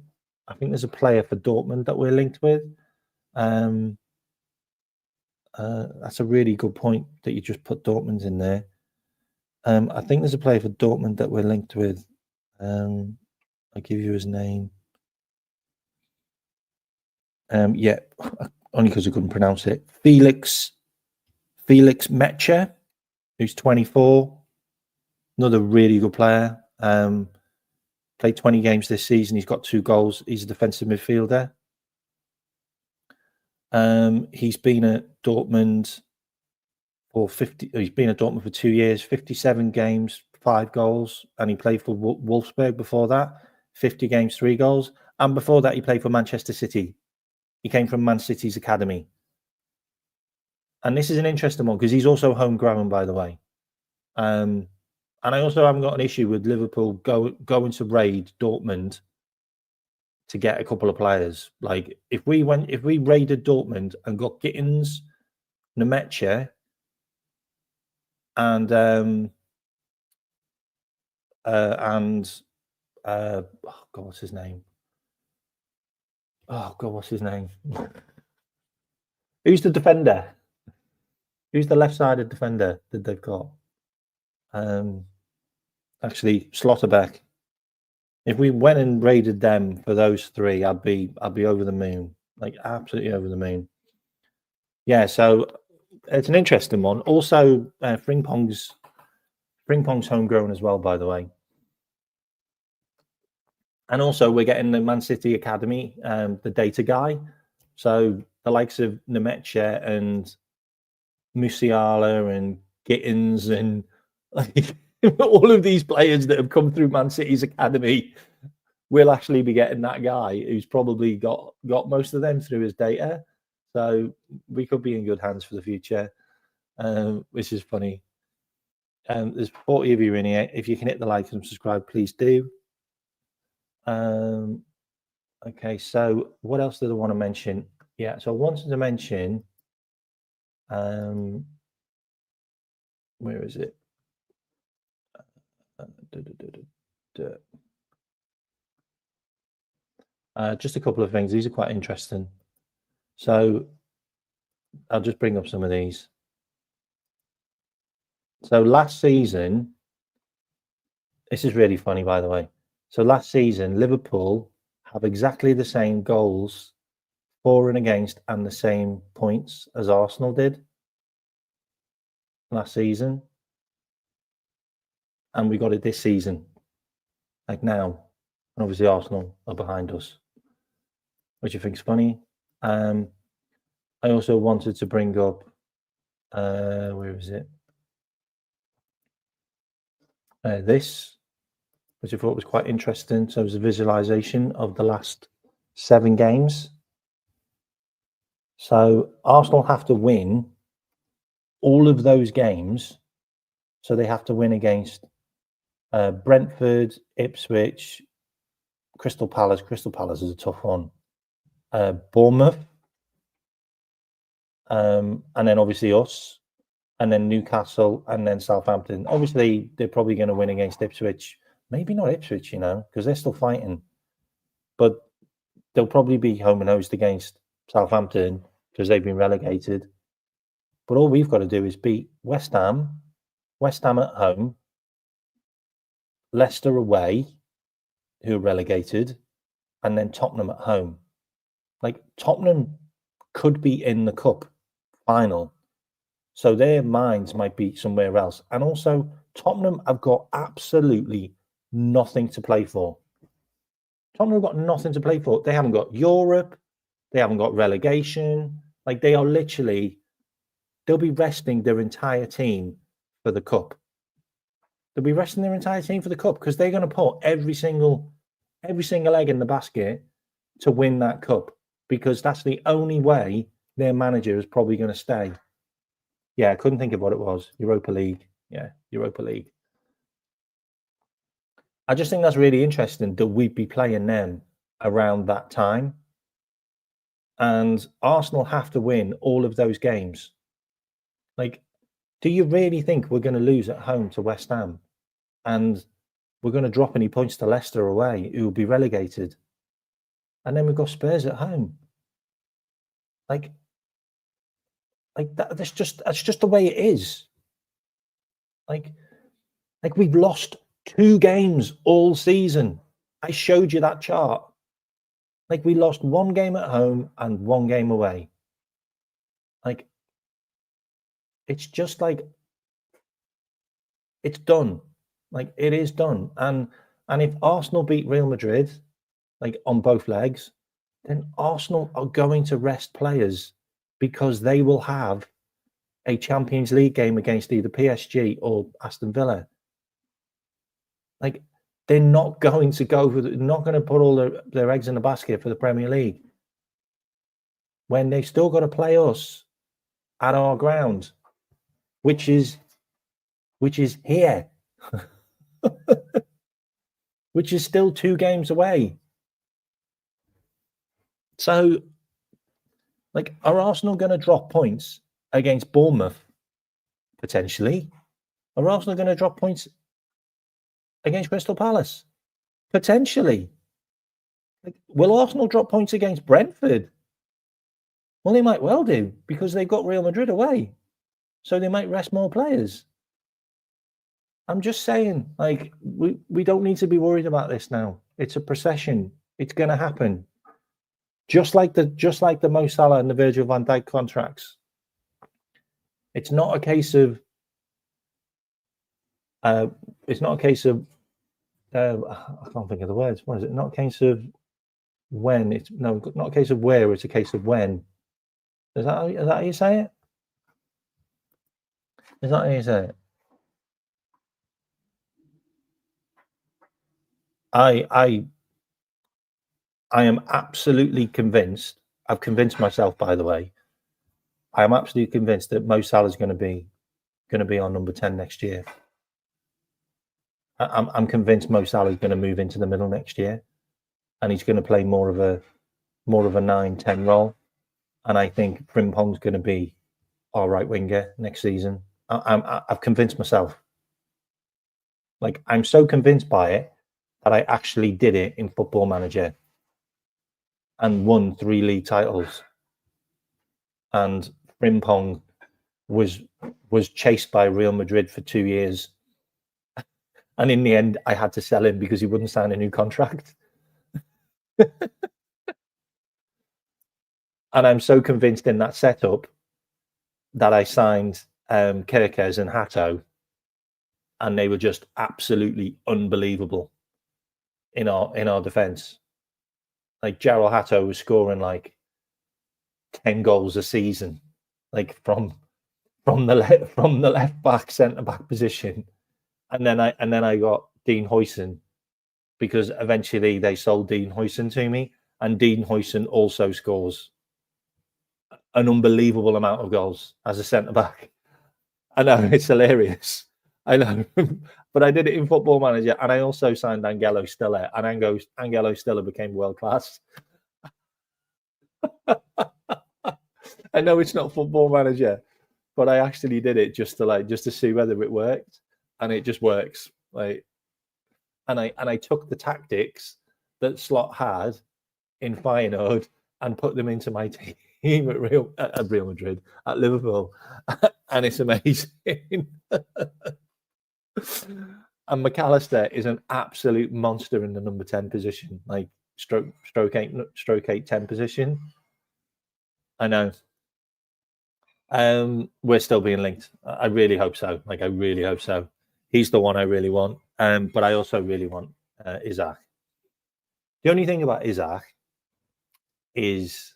player for Dortmund that we're linked with. That's a really good point that you just put Dortmund in there. I think there's a player for Dortmund that we're linked with. I'll give you his name. Yeah, only because I couldn't pronounce it. Felix Metscher, who's 24. Another really good player. Played 20 games this season. He's got 2 goals. He's a defensive midfielder. He's been at Dortmund for 50. He's been at Dortmund for 2 years, 57 games, 5 goals, and he played for Wolfsburg before that, 50 games, 3 goals, and before that he played for Manchester City. He came from Man City's academy, and this is an interesting one because he's also homegrown, by the way. And I also haven't got an issue with Liverpool going to raid Dortmund to get a couple of players. Like if we raided Dortmund and got Gittins, Nemetche, and oh God, what's his name? Oh God, what's his name? Who's the defender? Who's the left-sided defender that they've got? Actually, Slotterbeck. If we went and raided them for those 3, I'd be over the moon, like absolutely over the moon. Yeah, so it's an interesting one. Also, Frimpong's homegrown as well, by the way. And also, we're getting the Man City academy, the data guy. So the likes of Nemetche and Musiala and Gittins and like all of these players that have come through Man City's academy, we'll actually be getting that guy who's probably got most of them through his data. So we could be in good hands for the future, which is funny. There's 40 of you in here. If you can hit the like and subscribe, please do. Okay, so what else did I want to mention? Yeah, so I wanted to mention, where is it? Just a couple of things. These are quite interesting. So I'll just bring up some of these. So last season, this is really funny, by the way. So last season, Liverpool have exactly the same goals for and against and the same points as Arsenal did last season. And we got it this season, like now. And obviously Arsenal are behind us, which I think is funny. I also wanted to bring up, where is it? This, which I thought was quite interesting. So it was a visualization of the last 7 games. So Arsenal have to win all of those games. So they have to win against Brentford, Ipswich, Crystal Palace. Crystal Palace is a tough one. Bournemouth, and then obviously us, and then Newcastle, and then Southampton. Obviously, they're probably going to win against Ipswich. Maybe not Ipswich, because they're still fighting. But they'll probably be home and hosed against Southampton because they've been relegated. But all we've got to do is beat West Ham at home, Leicester away, who are relegated, and then Tottenham at home. Like Tottenham could be in the cup final, so their minds might be somewhere else. And also, Tottenham have got absolutely nothing to play for. Tottenham have got nothing to play for. They haven't got Europe. They haven't got relegation. Like they are literally, they'll be resting their entire team for the cup. They'll be resting their entire team for the cup because they're going to put every single egg in the basket to win that cup, because that's the only way their manager is probably going to stay. Yeah, I couldn't think of what it was. Europa League. Yeah, Europa League. I just think that's really interesting that we'd be playing them around that time. and Arsenal have to win all of those games. Like, do you really think we're going to lose at home to West Ham and we're going to drop any points to Leicester away, who will be relegated? And then we've got Spurs at home. Like that. That's just the way it is. Like we've lost 2 games all season. I showed you that chart. Like, we lost 1 game at home and 1 game away. Like, it's just like, it's done. Like, it is done. And if Arsenal beat Real Madrid, like, on both legs, then Arsenal are going to rest players because they will have a Champions League game against either PSG or Aston Villa. Like, they're not going to not going to put all their eggs in the basket for the Premier League when they've still got to play us at our ground, which is here, which is still 2 games away. So, like, are Arsenal going to drop points against Bournemouth? Potentially. Are Arsenal going to drop points against Crystal Palace? Potentially. Like, will Arsenal drop points against Brentford? Well, they might well do, because they've got Real Madrid away. So they might rest more players. I'm just saying, like, we don't need to be worried about this now. It's a procession. It's going to happen. Just like the Mo Salah and the Virgil van Dijk contracts. It's not a case of I can't think of the words. What is it? Not a case of when. It's not a case of where. It's a case of when. Is that how you say it? Is that how you say it? I am absolutely convinced. I've convinced myself, by the way. I am absolutely convinced that Mo Salah is going to be on number 10 next year. I'm convinced Mo Salah is going to move into the middle next year, and he's going to play more of a 9-10 role. And I think Frimpong's going to be our right winger next season. I've convinced myself. Like, I'm so convinced by it that I actually did it in Football Manager and won 3 league titles. And Frimpong was chased by Real Madrid for 2 years. And in the end, I had to sell him because he wouldn't sign a new contract. And I'm so convinced in that setup that I signed Kirkes and Hato, and they were just absolutely unbelievable in our defense. Like, Gerald Hato was scoring like 10 goals a season, like from the left back, centre back position. And then I got Dean Huijsen, because eventually they sold Dean Huijsen to me, and Dean Huijsen also scores an unbelievable amount of goals as a centre back. I know, it's hilarious. I know, but I did it in Football Manager, and I also signed Angelo Stiller, and Angelo Stiller became world class. I know it's not Football Manager, but I actually did it just to see whether it worked, and it just works. Like, and I took the tactics that Slot had in Feyenoord and put them into my team at Real Madrid, at Liverpool, and it's amazing. And McAllister is an absolute monster in the number 10 position, like stroke 8, 10 position. I know. We're still being linked. I really hope so. Like, I really hope so. He's the one I really want. But I also really want Isaac. The only thing about Isaac is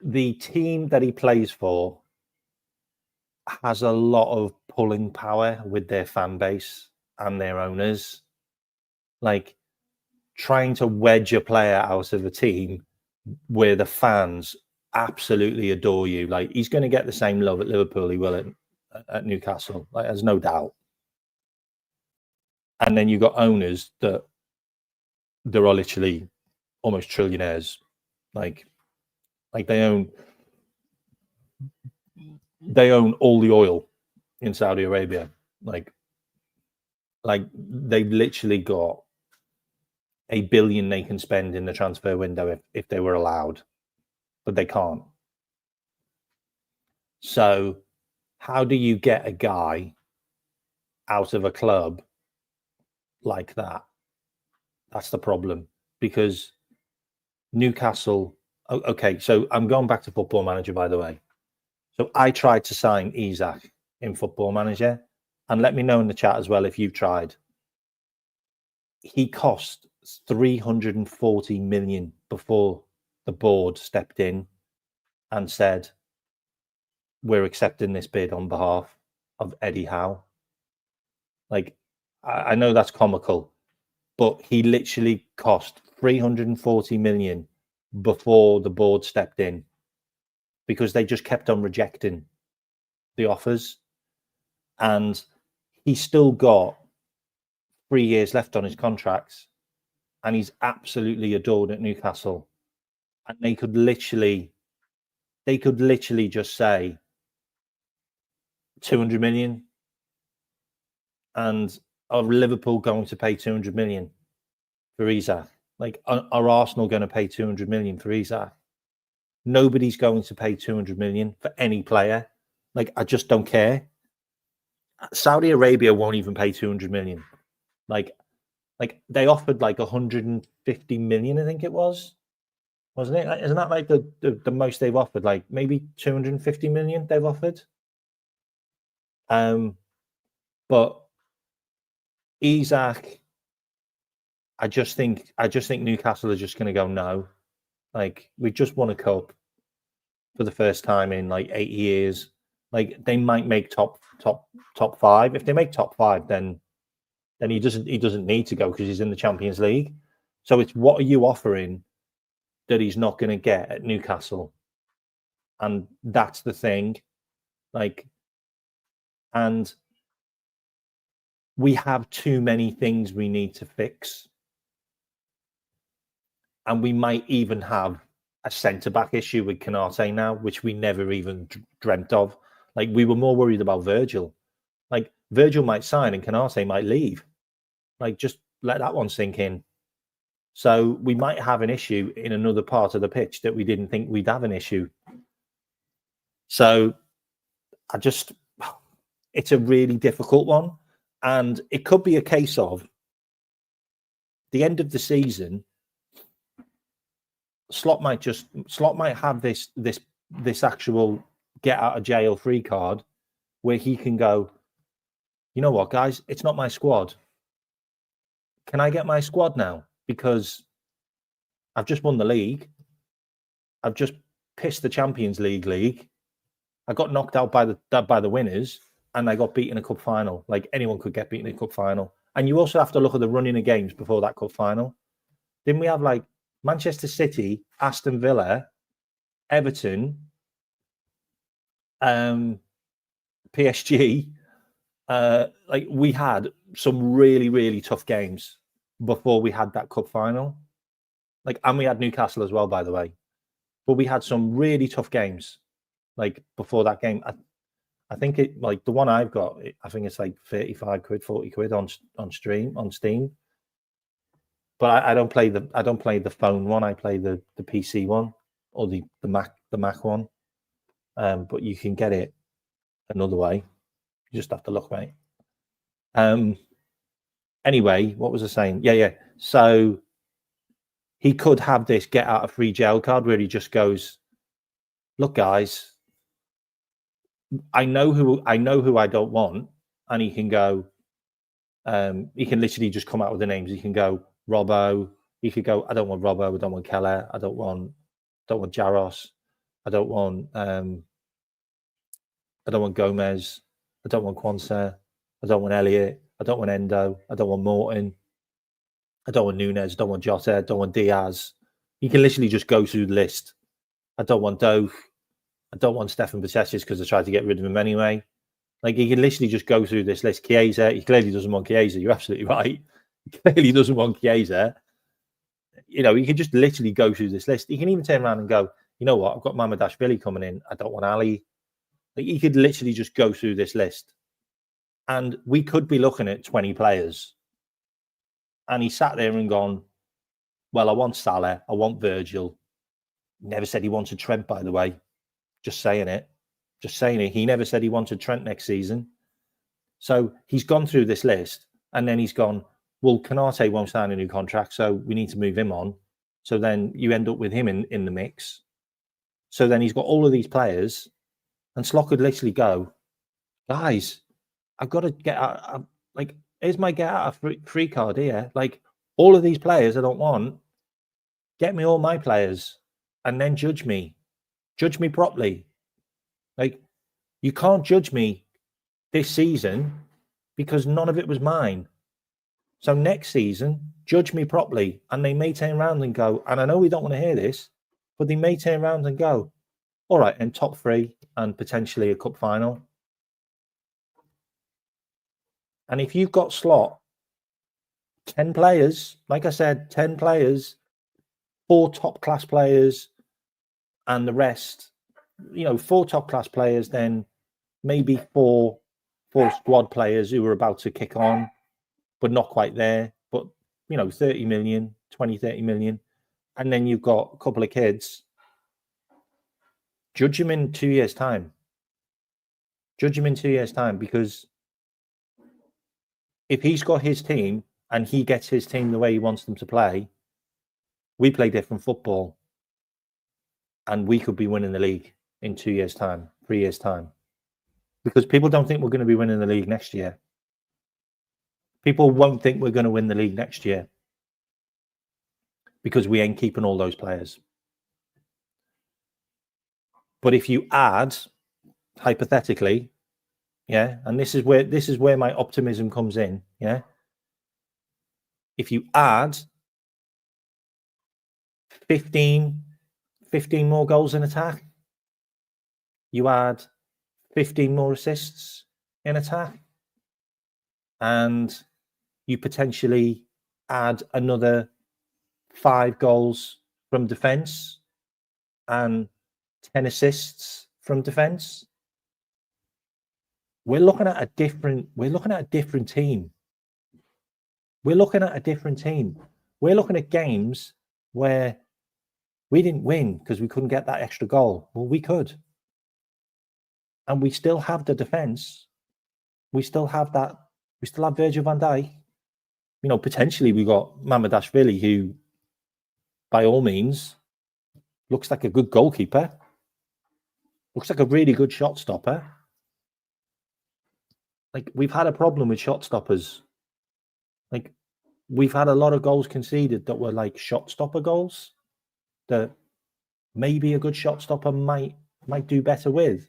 the team that he plays for has a lot of pulling power with their fan base and their owners. Like, trying to wedge a player out of a team where the fans absolutely adore you. Like, he's going to get the same love at Liverpool he will at Newcastle. Like, there's no doubt. And then you've got owners that are literally almost trillionaires. Like they own all the oil in Saudi Arabia. Like they've literally got $1 billion they can spend in the transfer window if they were allowed, but they can't. So how do you get a guy out of a club like that? That's the problem, because Newcastle. Okay, so I'm going back to Football Manager, by the way. So I tried to sign Isak in Football Manager, and let me know in the chat as well if you've tried. He cost 340 million before the board stepped in and said, we're accepting this bid on behalf of Eddie Howe. Like, I know that's comical, but he literally cost 340 million before the board stepped in, because they just kept on rejecting the offers. And he's still got 3 years left on his contracts, and he's absolutely adored at Newcastle. And they could literally just say 200 million, and are Liverpool going to pay 200 million for Isak? Like, are Arsenal going to pay 200 million for Isak? Nobody's going to pay 200 million for any player. Like, I just don't care. Saudi Arabia won't even pay 200 million. Like they offered like 150 million, I think it was, wasn't it? Isn't that like the most they've offered? Like maybe 250 million they've offered. But Isak, I just think Newcastle are just going to go no. Like, we just won a cup for the first time in like 8 years. Like, they might make top 5. If they make top 5, then he doesn't need to go, because he's in the Champions League. So it's, what are you offering that he's not going to get at Newcastle? And that's the thing. Like, and we have too many things we need to fix. And we might even have a centre-back issue with Konate now, which we never even dreamt of. Like, we were more worried about Virgil. Like, Virgil might sign and Konate might leave. Like, just let that one sink in. So we might have an issue in another part of the pitch that we didn't think we'd have an issue. So it's a really difficult one. And it could be a case of the end of the season, Slot might have this actual get out of jail free card where he can go, you know what, guys, it's not my squad. Can I get my squad now? Because I've just won the league. I've just pissed the Champions League. I got knocked out by the winners, and I got beaten in a cup final. Like, anyone could get beaten in a cup final. And you also have to look at the running of games before that cup final. Didn't we have like Manchester City, Aston Villa, Everton, PSG? Like, we had some really, really tough games before we had that cup final. Like, and we had Newcastle as well, by the way. But we had some really tough games, like, before that game. I think it, like, the one I've got, I think it's like 35 quid, 40 quid on Steam. But I don't play the phone one. I play the PC one, or the Mac one. But you can get it another way. You just have to look, mate. Anyway, what was I saying? Yeah. So he could have this get out of free jail card where he just goes, look, guys, I know who I don't want, and he can go. He can literally just come out with the names. He can go Robbo. He could go, I don't want Robbo. I don't want Keller. I don't want Jaros. I don't want Gomez. I don't want Quansah. I don't want Elliott. I don't want Endo. I don't want Morton. I don't want Nunes. I don't want Jota. I don't want Diaz. He can literally just go through the list. I don't want Doak. I don't want Stefan Bacesic because I tried to get rid of him anyway. Like, he can literally just go through this list. Chiesa, he clearly doesn't want Chiesa. You're absolutely right. He clearly doesn't want Chiesa. he could just literally go through this list. He can even turn around and go, you know what, I've got Mamadashvili coming in. I don't want Ali. Like, he could literally just go through this list. And we could be looking at 20 players. And he sat there and gone, well, I want Salah. I want Virgil. Never said he wanted Trent, by the way. Just saying it. Just saying it. He never said he wanted Trent next season. So he's gone through this list. And then he's gone, well, Konate won't sign a new contract, so we need to move him on. So then you end up with him in the mix. So then he's got all of these players. And Slot could literally go, guys, I've got to get out. Like, here's my get out of free card here. Like, all of these players I don't want, get me all my players and then judge me. Judge me properly. Like, you can't judge me this season because none of it was mine. So next season, judge me properly. And they may turn around and go, and I know we don't want to hear this, but they may turn around and go, all right, and top 3 and potentially a cup final. And if you've got Slot, 10 players, like I said, 10 players, 4 top-class players, and the rest, 4 top-class players, then maybe four squad players who are about to kick on, but not quite there, but, 30 million, 20, 30 million. And then you've got a couple of kids. Judge him in 2 years' time. Judge him in 2 years' time, because if he's got his team and he gets his team the way he wants them to play, we play different football. And we could be winning the league in 2 years' time, 3 years' time. Because people don't think we're going to be winning the league next year. People won't think we're going to win the league next year because we ain't keeping all those players. But if you add, hypothetically, and this is where my optimism comes in, if you add 15 more goals in attack, you add 15 more assists in attack, and you potentially add another 5 goals from defence and 10 assists from defence, we're looking at a different team. We're looking at a different team. We're looking at games where we didn't win because we couldn't get that extra goal. Well, we could. And we still have the defence. We still have that. We still have Virgil van Dijk. Potentially we got Mamadashvili, who, by all means, looks like a good goalkeeper. Looks like a really good shot stopper. Like, we've had a problem with shot stoppers. Like, we've had a lot of goals conceded that were like shot stopper goals that maybe a good shot stopper might do better with,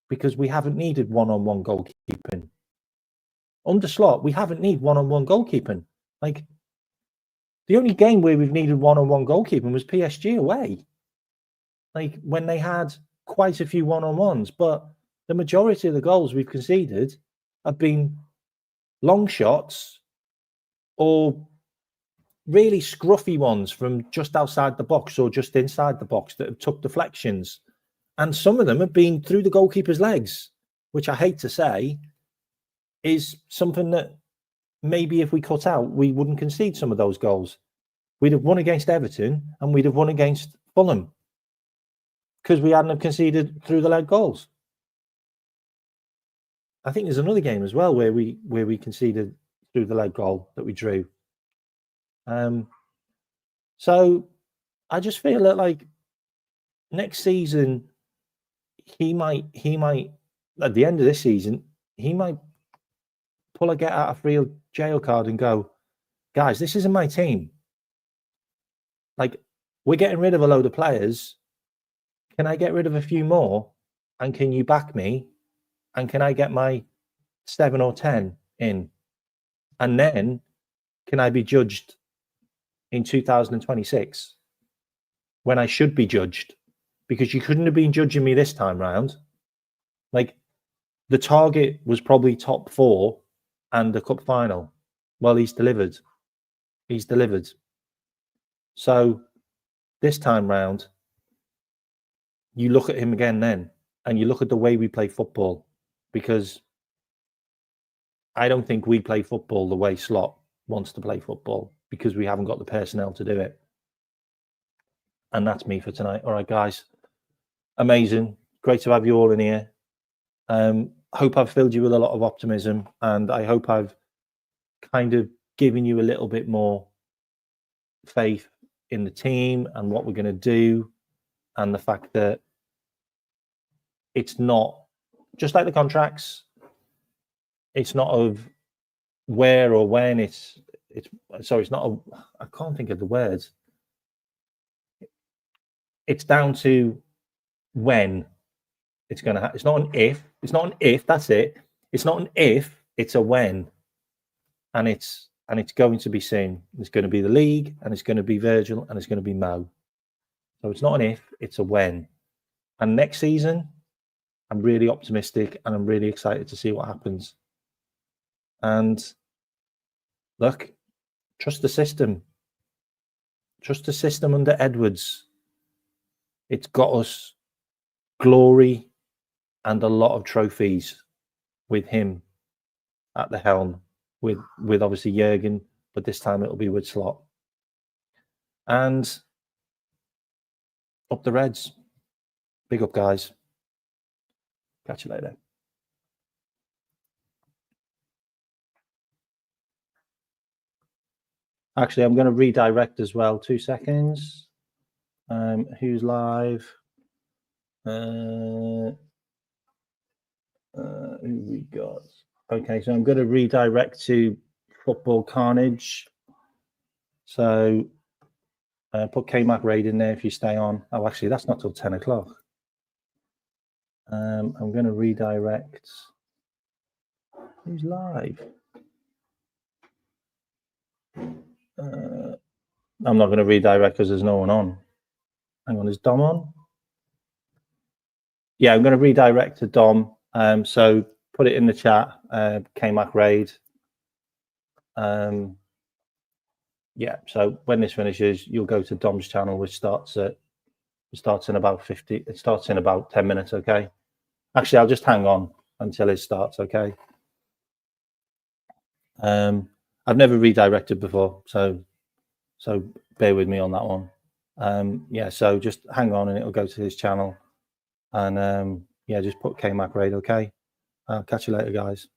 because we haven't needed one-on-one goalkeeping. Under Slot, we haven't needed one-on-one goalkeeping. Like, the only game where we've needed one-on-one goalkeeping was PSG away. Like, when they had quite a few one-on-ones, but the majority of the goals we've conceded have been long shots or really scruffy ones from just outside the box or just inside the box that have took deflections. And some of them have been through the goalkeeper's legs, which I hate to say is something that maybe if we cut out, we wouldn't concede some of those goals. We'd have won against Everton and we'd have won against Fulham because we hadn't have conceded through the leg goals. I think there's another game as well where we conceded through the leg goal that we drew. So I just feel that, like, next season he might at the end of this season he might pull a get out of real jail card and go, guys, this isn't my team. Like, we're getting rid of a load of players. Can I get rid of a few more? And can you back me? And can I get my 7 or 10 in? And then can I be judged in 2026 when I should be judged? Because you couldn't have been judging me this time round. Like, the target was probably top 4 and the cup final. Well, he's delivered. He's delivered. So this time round, you look at him again then, and you look at the way we play football, because I don't think we play football the way Slot wants to play football, because we haven't got the personnel to do it. And that's me for tonight. All right, guys. Amazing. Great to have you all in here. Hope I've filled you with a lot of optimism, and I hope I've kind of given you a little bit more faith in the team and what we're going to do, and the fact that it's not just like the contracts. It's not of where or when. It's not. I can't think of the words. It's down to when it's going to happen. It's not an if. It's not an if. That's it. It's not an if. It's a when, and it's going to be soon. It's going to be the league, and it's going to be Virgil, and it's going to be Mo. So it's not an if. It's a when. And next season, I'm really optimistic, and I'm really excited to see what happens. And look, trust the system. Trust the system under Edwards. It's got us glory and a lot of trophies with him at the helm, with obviously Jurgen, but this time it'll be with Slot. And up the Reds. Big up, guys. Catch you later. Actually, I'm going to redirect as well. 2 seconds. Who's live? Who we got? Okay, so I'm going to redirect to Football Carnage. So put K-Mac Raid in there if you stay on. Oh, actually, that's not till 10 o'clock. I'm going to redirect. Who's live? I'm not going to redirect because there's no one on. Hang on, is Dom on? Yeah, I'm going to redirect to Dom. So put it in the chat, K-Mac Raid. Yeah, so when this finishes, you'll go to Dom's channel, which starts in about 50. It starts in about 10 minutes, okay? Actually, I'll just hang on until it starts, okay? I've never redirected before, so bear with me on that one. Yeah, so just hang on and it'll go to his channel. And yeah, just put K-Mac Raid, okay? I'll catch you later, guys.